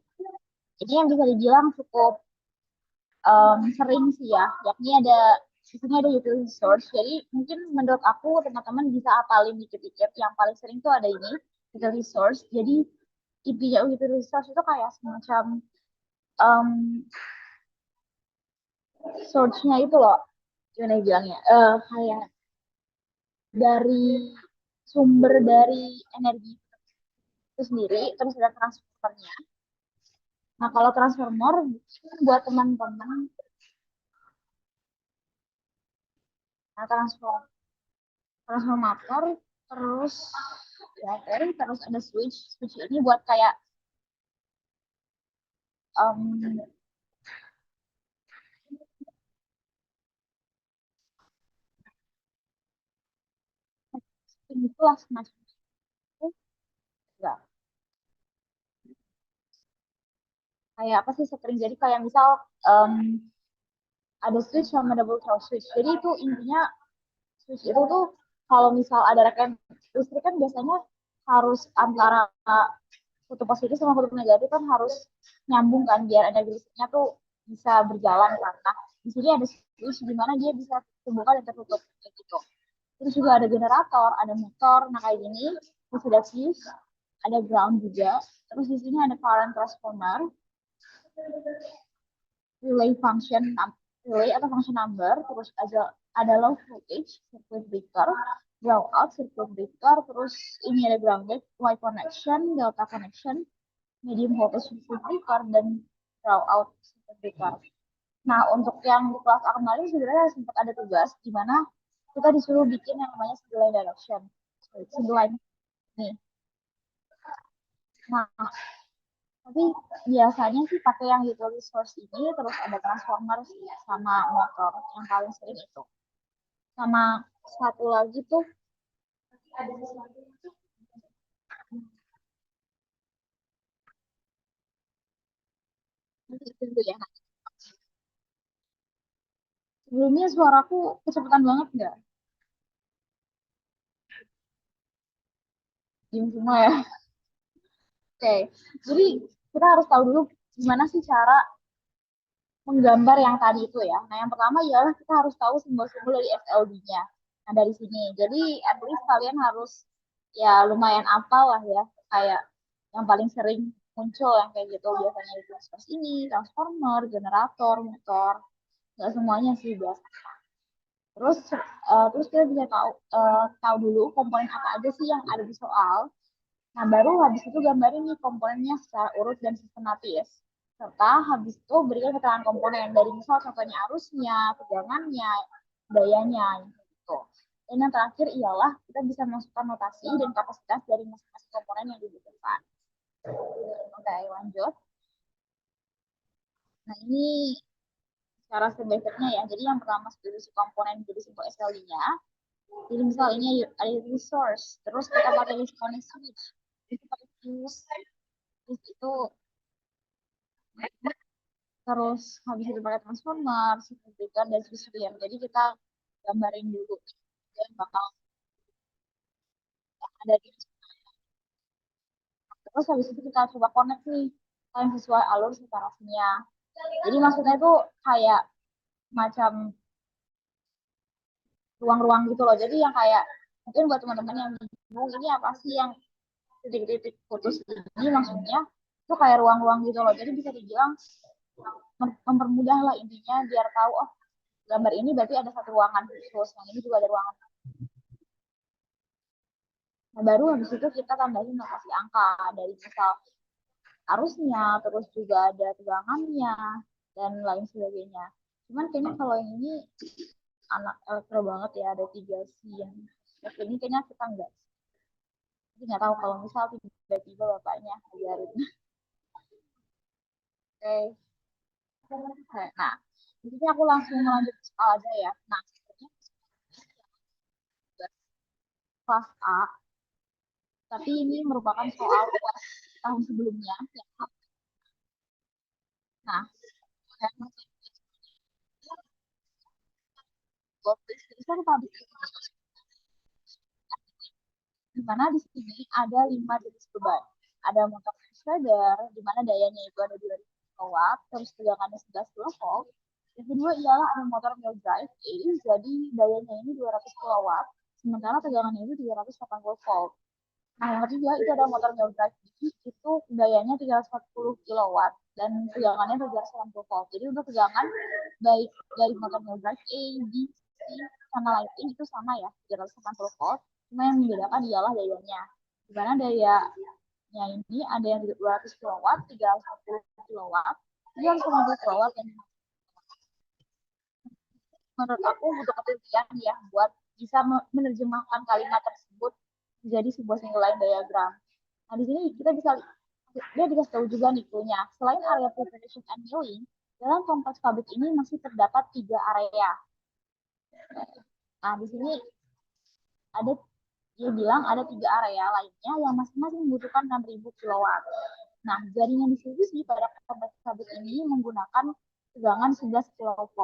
ini yang bisa dibilang cukup sering sih ya, yakni ada sisinya ada utility source. Jadi mungkin menurut aku teman-teman bisa apalin dikit-dikit. Yang paling sering tuh ada ini utility source. Jadi intinya utility source itu kayak semacam um, source-nya itu loh, gimana bilangnya, kayak dari sumber dari energi itu sendiri, terus ada transformernya. Nah, kalau transformer buat teman-teman, nah transformator, terus ya, terus ada switch ini buat kayak um, itulah semacam itu ya. Kayak apa sih sering jadi kayak misal ada switch sama double throw switch. Jadi itu intinya switch itu tuh kalau misal ada rangkaian listrik kan biasanya harus antara kutub positif sama kutub negatif kan harus nyambung kan biar energi listriknya tuh bisa berjalan kan. Nah, di sini ada switch di mana dia bisa terbuka dan tertutup kayak gitu. Terus juga ada generator, ada motor, nah kayak gini, terus ada fuse, ada ground juga. Terus di sini ada current transformer, relay function, relay atau function number, terus ada low voltage, circuit breaker, ground out, circuit breaker, terus ini ada grounded, Y connection, delta connection, medium voltage circuit breaker, dan ground out circuit breaker. Nah, untuk yang di kelas A kemarin sebenarnya sempat ada tugas di mana kita disuruh bikin yang namanya single line direction. Single line nih. Nah, tapi biasanya sih pakai yang utility source ini, terus ada transformer sama motor yang paling sering itu. Sama satu lagi tuh dulu ya. Nah, sebelumnya suaraku kecepatan banget nggak? Diam semua ya. Oke, jadi kita harus tahu dulu gimana sih cara menggambar yang tadi itu ya. Nah, yang pertama ialah kita harus tahu simbol-simbol dari SLB-nya. Nah, dari sini. Jadi, at least kalian harus ya lumayan apal lah ya. Kayak yang paling sering muncul yang kayak gitu biasanya itu seperti ini, transformer, generator, motor. Nggak semuanya sih biasa. Terus kita bisa tahu dulu komponen apa aja sih yang ada di soal. Nah, baru habis itu gambarin nih komponennya secara urut dan sistematis. Serta habis itu berikan keterangan komponen dari misal contohnya arusnya, tegangannya, dayanya, gitu. Dan yang terakhir ialah kita bisa masukkan notasi dan kapasitas dari masing-masing komponen yang dibutuhkan. Oke, lanjut. Nah, ini cara step-by-stepnya ya. Jadi yang pertama substitusi komponen jadi simbol SLD-nya. Jadi misal ini ada resource, terus kita pakai disconnect switch. Kita pakai fuse, terus itu terus habis itu pakai transformer, signifikan dan sebagainya. Jadi kita gambarin dulu yang bakal ada di terus habis itu kita coba connect nih yang sesuai alur separasinya. Jadi maksudnya itu kayak macam ruang-ruang gitu loh. Jadi yang kayak mungkin buat teman-teman yang bingung ini apa sih yang titik-titik putus ini maksudnya itu kayak ruang-ruang gitu loh. Jadi bisa dibilang mempermudah lah intinya biar tahu oh gambar ini berarti ada satu ruangan khusus, yang ini juga ada ruangan. Nah, baru habis itu kita tambahin notasi angka dari misal arusnya, terus juga ada tegangannya dan lain sebagainya. Cuman kayaknya kalau yang ini anak elektro banget ya, ada 3 scene. Ini kayaknya kita enggak. Jadi nggak tahu kalau misal tiba-tiba bapaknya ngajarin. Oke. Nah, di sini aku langsung lanjut soal aja ya. Nah, kelas A, tapi ini merupakan soal kelas tahun sebelumnya. Nah, di mana di sini ada 5 jenis beban. Ada motor shredder, di mana dayanya itu ada 2000 watt, terus tegangannya 11 kV. Yang kedua ialah ada motor mill drive A, jadi dayanya ini 200 kW, sementara tegangannya itu 380 volt. Nah, yang ketiga itu ada motor mill drive B, itu dayanya 340 kW dan tegangannya 380 volt. Jadi untuk tegangan baik dari motor mill drive A, B, C, sama lighting itu sama ya, 380 volt. Cuma yang membedakan ialah dayanya. Di mana dayanya ini ada yang 200 kW, 340 kW, 380 kW, dan menurut aku butuh ketelitian ya buat bisa menerjemahkan kalimat tersebut menjadi sebuah single line diagram. Nah, di sini kita bisa dia dikasih tahu juga nih clue-nya. Selain area preparation and milling, dalam kompleks pabrik ini masih terdapat 3 area. Nah, di sini ada dia bilang ada 3 area lainnya yang masing-masing membutuhkan 6.000 kW. Nah, jaringan distribusi pada kompleks pabrik ini menggunakan tegangan 11 kV.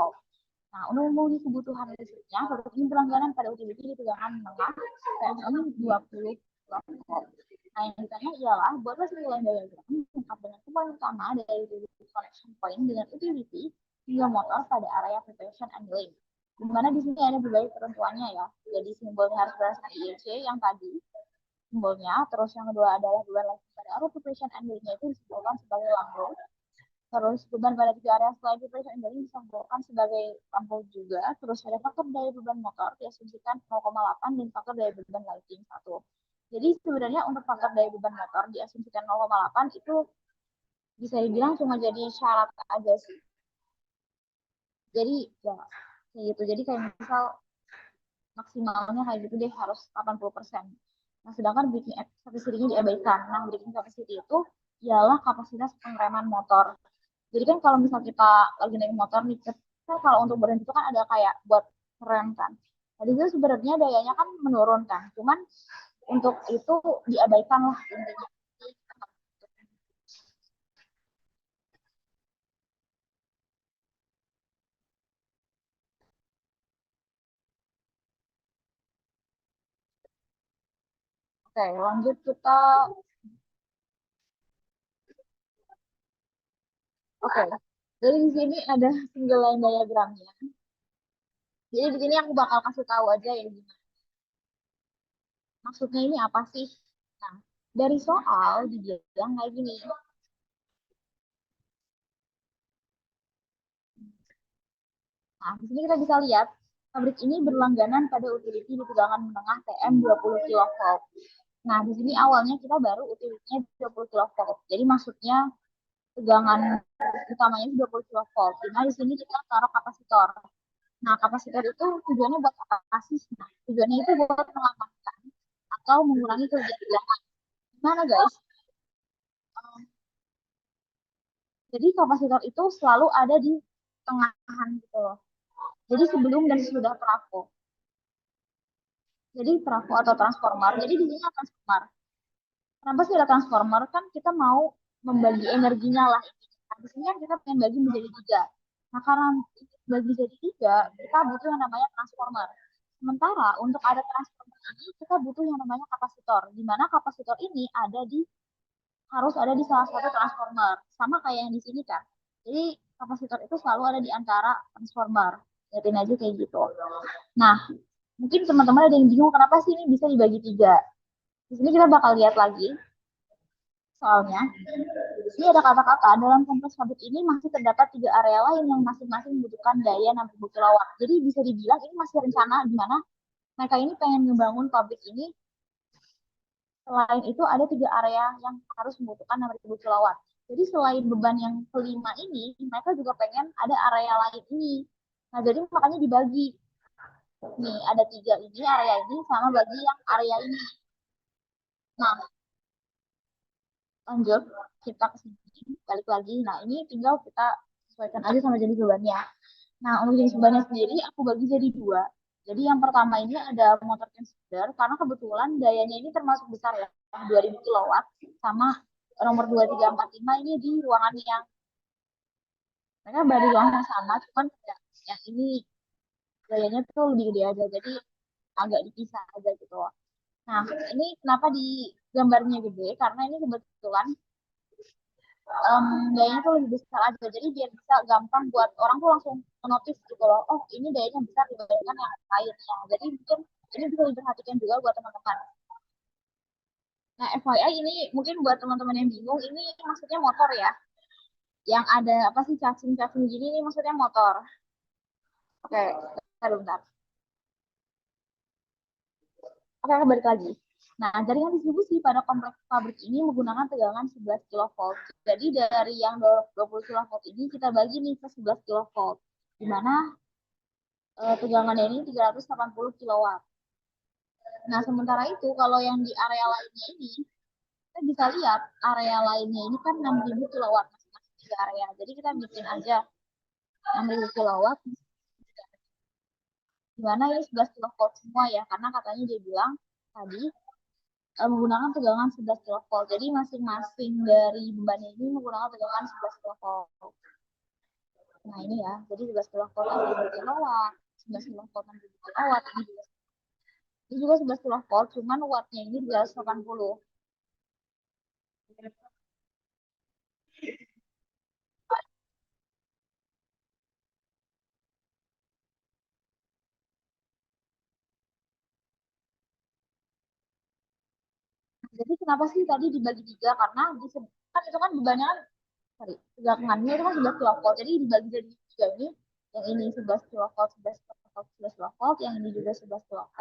Nah, untuk memenuhi kebutuhan listriknya, pabrik ini berlangganan pada utility di tegangan menengah PSM 20 kV. Nah, yang ditanya ialah, buatlah single line diagram lengkap dengan komponen utama dari utility connection point dengan utility hingga motor pada area preparation and milling. Di mana di sini ada berbagai ketentuannya ya. Jadi simbolnya harus berdasarkan IEC yang tadi simbolnya. Terus yang kedua adalah beban lagi pada area preparation and milling itu disimbolkan sebagai lambung. Terus beban pada 3 area selain preparation and milling disimbolkan sebagai lambung juga. Terus ada faktor daya beban motor diasumsikan 0,8 dan faktor daya beban lighting 1. Jadi sebenarnya untuk faktor daya beban motor diasumsikan 0,8 itu bisa dibilang cuma jadi syarat aja sih. Jadi ya kayak gitu. Jadi kayak misal maksimalnya kayak gitu deh harus 80%. Nah, sedangkan braking capacity-nya diabaikan. Nah, braking capacity itu ialah kapasitas pengereman motor. Jadi kan kalau misal kita lagi naik motor nih, kita kalau untuk berhenti itu kan ada kayak buat rem kan. Jadi itu sebenarnya dayanya kan menurun kan. Cuman untuk itu diabaikan lah intinya. Oke, lanjut kita. Oke, jadi di sini ada single line diagramnya. Jadi di sini aku bakal kasih tahu aja ya gimana. Maksudnya ini apa sih? Nah, dari soal dibilang kayak gini. Nah, di sini kita bisa lihat pabrik ini berlangganan pada utility di tegangan menengah TM 20 kV. Nah, di sini awalnya kita baru utility-nya 20 kV. Jadi maksudnya tegangan utamanya 20 kV. Nah, di sini kita taruh kapasitor. Nah, kapasitor itu tujuannya buat apa sih? Nah, tujuannya itu buat mengamankan atau mengurangi kegiatan. Gimana guys? Jadi kapasitor itu selalu ada di tengahan gitu loh. Jadi sebelum dan sesudah trafo. Jadi trafo atau transformer. Jadi di sini ada transformer. Kenapa sih ada transformer? Kan kita mau membagi energinya lah. Nah, di sini kan kita pengen bagi menjadi tiga. Nah, karena bagi jadi tiga, kita butuh yang namanya transformer. Sementara untuk ada transformer ini, kita butuh yang namanya kapasitor. Di mana kapasitor ini harus ada di salah satu transformer. Sama kayak yang di sini kan. Jadi kapasitor itu selalu ada di antara transformer. Lihatin aja kayak gitu. Nah, mungkin teman-teman ada yang bingung kenapa sih ini bisa dibagi tiga. Di sini kita bakal lihat lagi soalnya. Ini ada kata-kata dalam kompleks pabrik ini masih terdapat tiga area lain yang masing-masing membutuhkan daya 60 kW. Jadi bisa dibilang ini masih rencana di mana mereka ini pengen ngebangun pabrik ini. Selain itu ada tiga area yang harus membutuhkan 60 kW. Jadi selain beban yang kelima ini, mereka juga pengen ada area lain ini. Nah, jadi makanya dibagi. Nih, ada tiga ini, area ini, sama bagi yang area ini. Nah, lanjut. Kita ke sini, balik lagi. Nah, ini tinggal kita sesuaikan aja sama jenis bebannya. Nah, untuk jenis bebannya sendiri, aku bagi jadi dua. Jadi yang pertama ini ada motor consider, karena kebetulan dayanya ini termasuk besar ya, 2000 kW, sama nomor 2345 ini di ruangan yang mereka baru ruangan yang sama, cuman yang ini dayanya tuh lebih gede aja, jadi agak dipisah aja gitu. Nah, ini kenapa di gambarnya gede? Karena ini kebetulan dayanya tuh lebih besar aja, jadi biar bisa gampang buat orang tuh langsung notice gitu loh, oh ini dayanya besar dibandingkan yang lainnya. Jadi mungkin ini bisa diperhatikan juga buat teman-teman. Nah, FYI ini mungkin buat teman-teman yang bingung, ini maksudnya motor ya. Yang ada apa sih cacing-cacing gini ini maksudnya motor. Oke, bentar. Oke, balik lagi. Nah, jaringan distribusi pada kompleks pabrik ini menggunakan tegangan 11 kV. Jadi dari yang 20 kV ini kita bagi nih ke 11 kV. Di mana tegangannya ini 380 kW. Nah, sementara itu kalau yang di area lainnya ini, kita bisa lihat area lainnya ini kan 6000 kW masing-masing tiga area. Jadi kita bikin aja 6000 kW. Di mana ini 11 kV semua ya, karena katanya dia bilang tadi menggunakan tegangan 11 kV. Jadi masing-masing dari beban ini menggunakan tegangan 11 kV. Nah ini ya, jadi 11 kV 6000 kW, 11 kV 6000 kW, ini juga 11 kV, cuman wattnya ini 280. Jadi kenapa sih tadi dibagi tiga? Karena kan itu kan bebannya kan, sorry, tegangannya itu kan 11 kV. Jadi dibagi jadi tiga ini, yang ini 11 kV, 11 kV, 11 kV, yang ini juga 11 kV.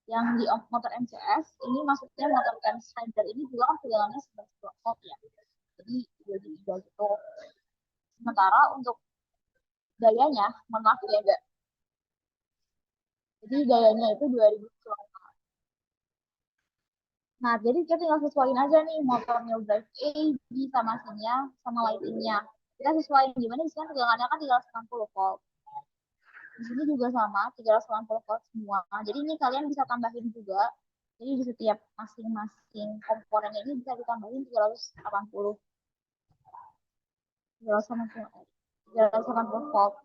Yang di motor MCS, ini maksudnya motor Rider ini juga kan tegangannya 11 kV ya. Jadi dibagi tiga gitu. Sementara untuk dayanya, mohon maaf ya, enggak. Jadi dayanya itu 2000 kW. Nah, jadi kita tinggal sesuaiin aja nih motornya drive A, B sama C-nya, sama lighting-nya. Kita sesuaiin gimana, di sini tegangannya kan 380 volt. Di sini juga sama, 380 volt semua. Jadi ini kalian bisa tambahin juga. Jadi di setiap masing-masing komponen ini bisa ditambahin 380. 380 volt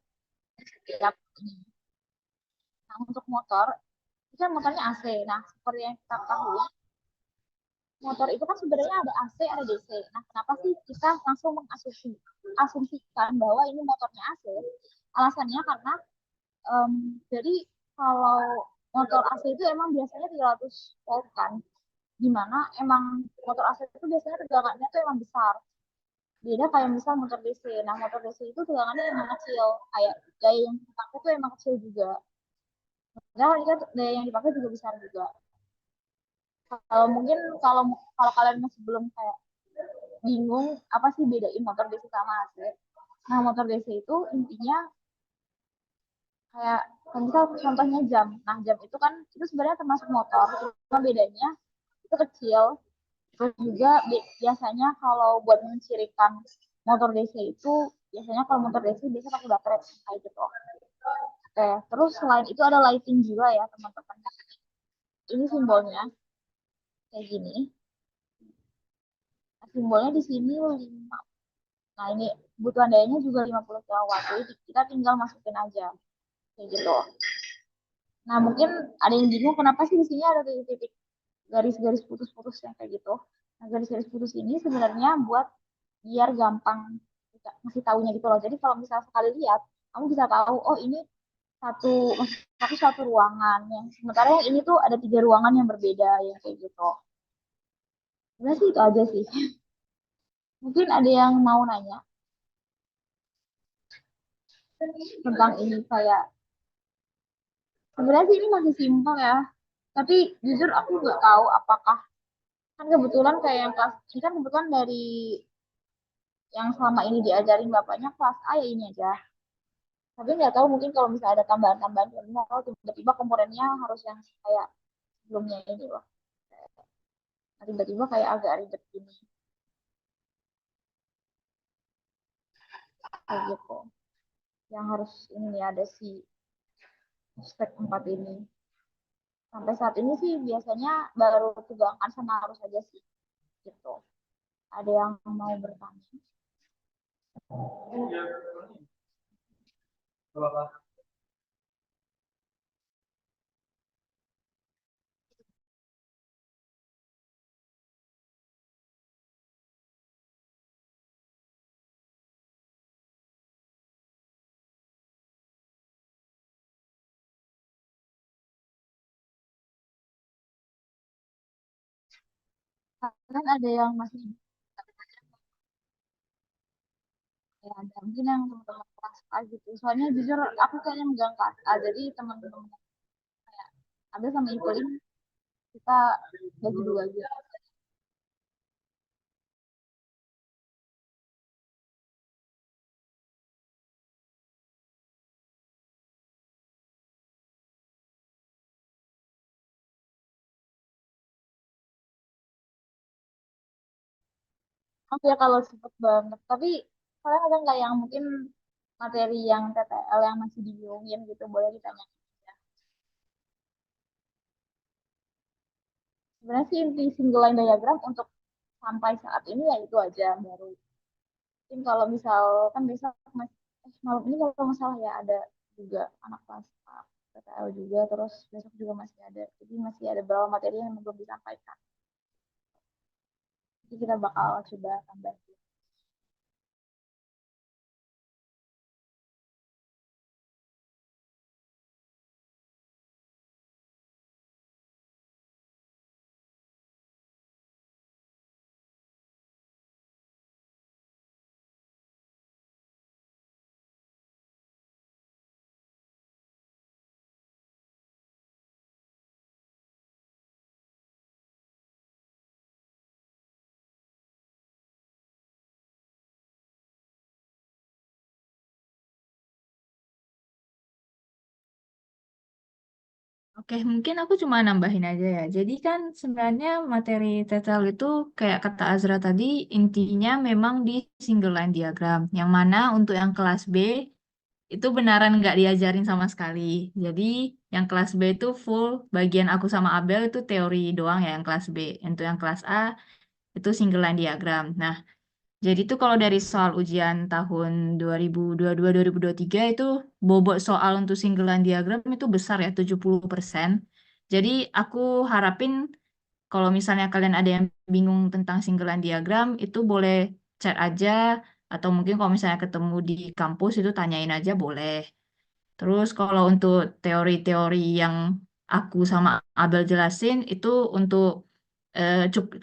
setiap ini. Nah, untuk motor, ini kan motornya AC. Nah, seperti yang kita tahu, motor itu kan sebenarnya ada AC, ada DC. Nah, kenapa sih kita langsung mengasumsikan bahwa ini motornya AC? Alasannya karena jadi kalau motor AC itu emang biasanya 300 volt kan, dimana emang motor AC itu biasanya tegangannya tuh emang besar. Beda kayak misal motor DC. Nah, motor DC itu tegangannya emang kecil, kayak daya yang dipakai tuh emang kecil juga. Padahal daya yang dipakai juga besar juga. Kalau mungkin kalau kalian masih belum kayak bingung apa sih bedain motor DC sama AC. Nah, motor DC itu intinya kayak misal contohnya jam. Nah, jam itu kan itu sebenarnya termasuk motor, cuma bedanya itu kecil. Terus juga biasanya kalau buat mencirikan motor DC itu biasanya kalau motor DC biasa pakai baterai kayak gitu. Oke, terus selain itu ada lighting juga ya teman-teman. Ini simbolnya kayak gini. Nah, simbolnya di sini 5. Nah, ini kebutuhan dayanya juga 50 kW. Jadi kita tinggal masukin aja. Kayak gitu. Nah, mungkin ada yang bingung kenapa sih di sini ada titik-titik garis-garis putus-putus yang kayak gitu. Nah, garis-garis putus ini sebenarnya buat biar gampang kita ngasih tahunya gitu loh. Jadi kalau misalnya sekali lihat, kamu bisa tahu, oh ini satu ruangan. Yang sementara yang ini tuh ada 3 ruangan yang berbeda yang kayak gitu. Sebenarnya sih itu aja sih. Mungkin ada yang mau nanya tentang ini kayak sebenarnya sih ini masih simpel ya. Tapi jujur aku nggak tahu apakah kan kebetulan kayak yang kelas ini kan kebetulan dari yang selama ini diajarin bapaknya kelas A ya ini aja. Tapi nggak tahu mungkin kalau misalnya ada tambahan-tambahan kalau tiba-tiba komponennya harus yang kayak sebelumnya ini loh. Tiba-tiba kayak agak ribet gini. Kayak gitu. Yang harus ini ada si step 4 ini. Sampai saat ini sih biasanya baru tegangan sama arus aja sih. Gitu. Ada yang mau bertanya? Kan ada yang masih ya ada mungkin yang teman-teman kelas A gitu. Soalnya jujur aku kayaknya megang kelas A, jadi teman-teman kayak ada sama Ipolin kita bagi 2 aja. Oke ya kalau cepet banget. Tapi kalian ada nggak yang mungkin materi yang TTL yang masih dibingungin gitu boleh ditanya. Sebenarnya sih inti single line diagram untuk sampai saat ini ya itu aja baru. Mungkin kalau misal kan besok malam ini kalau nggak salah ya ada juga anak kelas A, PTL juga terus besok juga masih ada. Jadi masih ada beberapa materi yang belum disampaikan. Jadi kita bakal coba tambah. Oke, mungkin aku cuma nambahin aja ya. Jadi kan sebenarnya materi TTL itu kayak kata Azra tadi, intinya memang di single line diagram. Yang mana untuk yang kelas B itu benaran nggak diajarin sama sekali. Jadi yang kelas B itu full bagian aku sama Abel itu teori doang ya yang kelas B. Untuk yang kelas A itu single line diagram. Nah, jadi itu kalau dari soal ujian tahun 2022-2023 itu bobot soal untuk single line diagram itu besar ya 70%. Jadi aku harapin kalau misalnya kalian ada yang bingung tentang single line diagram, itu boleh chat aja, atau mungkin kalau misalnya ketemu di kampus itu tanyain aja boleh. Terus kalau untuk teori-teori yang aku sama Abel jelasin itu untuk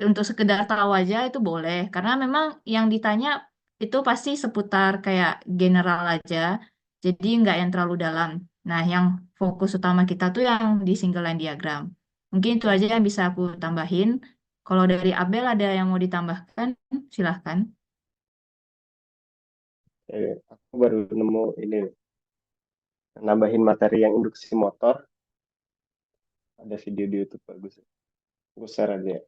untuk sekedar tahu aja itu boleh. Karena memang yang ditanya itu pasti seputar kayak general aja. Jadi nggak yang terlalu dalam. Nah, yang fokus utama kita tuh yang di single line diagram. Mungkin itu aja yang bisa aku tambahin. Kalau dari Abel ada yang mau ditambahkan, silahkan. Aku baru nemu ini, nambahin materi yang induksi motor. Ada video di YouTube bagus. Aku share aja ya.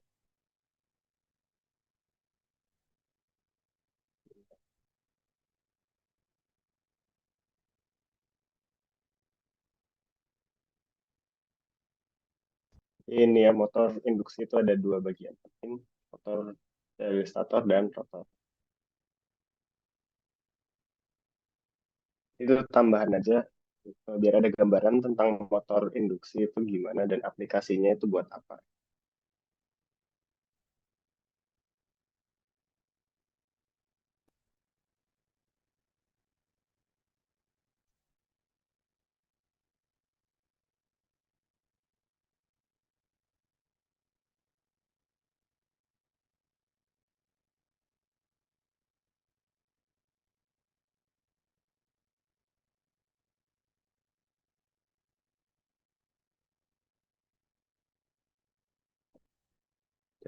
Ini ya, motor induksi itu ada dua bagian penting, motor stabilisator dan rotor. Itu tambahan aja biar ada gambaran tentang motor induksi itu gimana dan aplikasinya itu buat apa.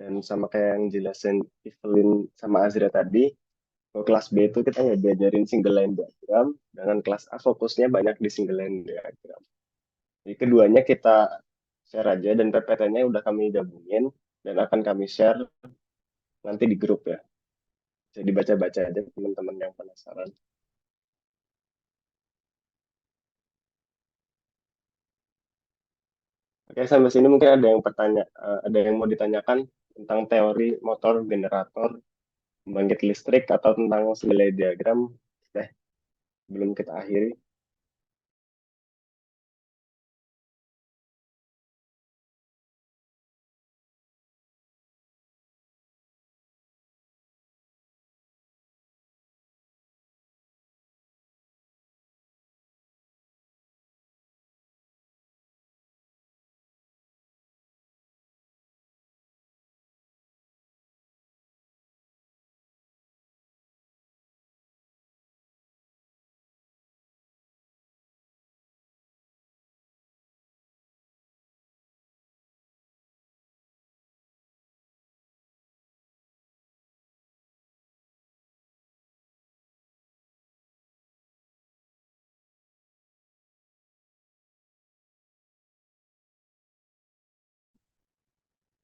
Dan sama kayak yang jelasin Evelyn sama Azra tadi, kalau kelas B itu kita nggak diajarin single line diagram, dengan kelas A fokusnya banyak di single line diagram. Jadi keduanya kita share aja dan PPT-nya udah kami gabungin dan akan kami share nanti di grup ya. Jadi baca-baca aja teman-teman yang penasaran. Oke, sampai sini mungkin ada yang ada yang mau ditanyakan tentang teori motor generator, pembangkit listrik, atau tentang nilai diagram. Deh, belum kita akhiri.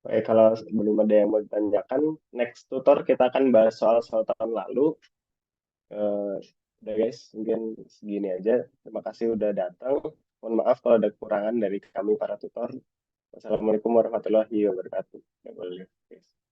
Oke, kalau belum ada yang mau ditanyakan, next tutor kita akan bahas soal-soal tahun lalu. Eh, udah guys, mungkin segini aja. Terima kasih udah datang. Mohon maaf kalau ada kekurangan dari kami para tutor. Wassalamualaikum warahmatullahi wabarakatuh. Ya, boleh, guys.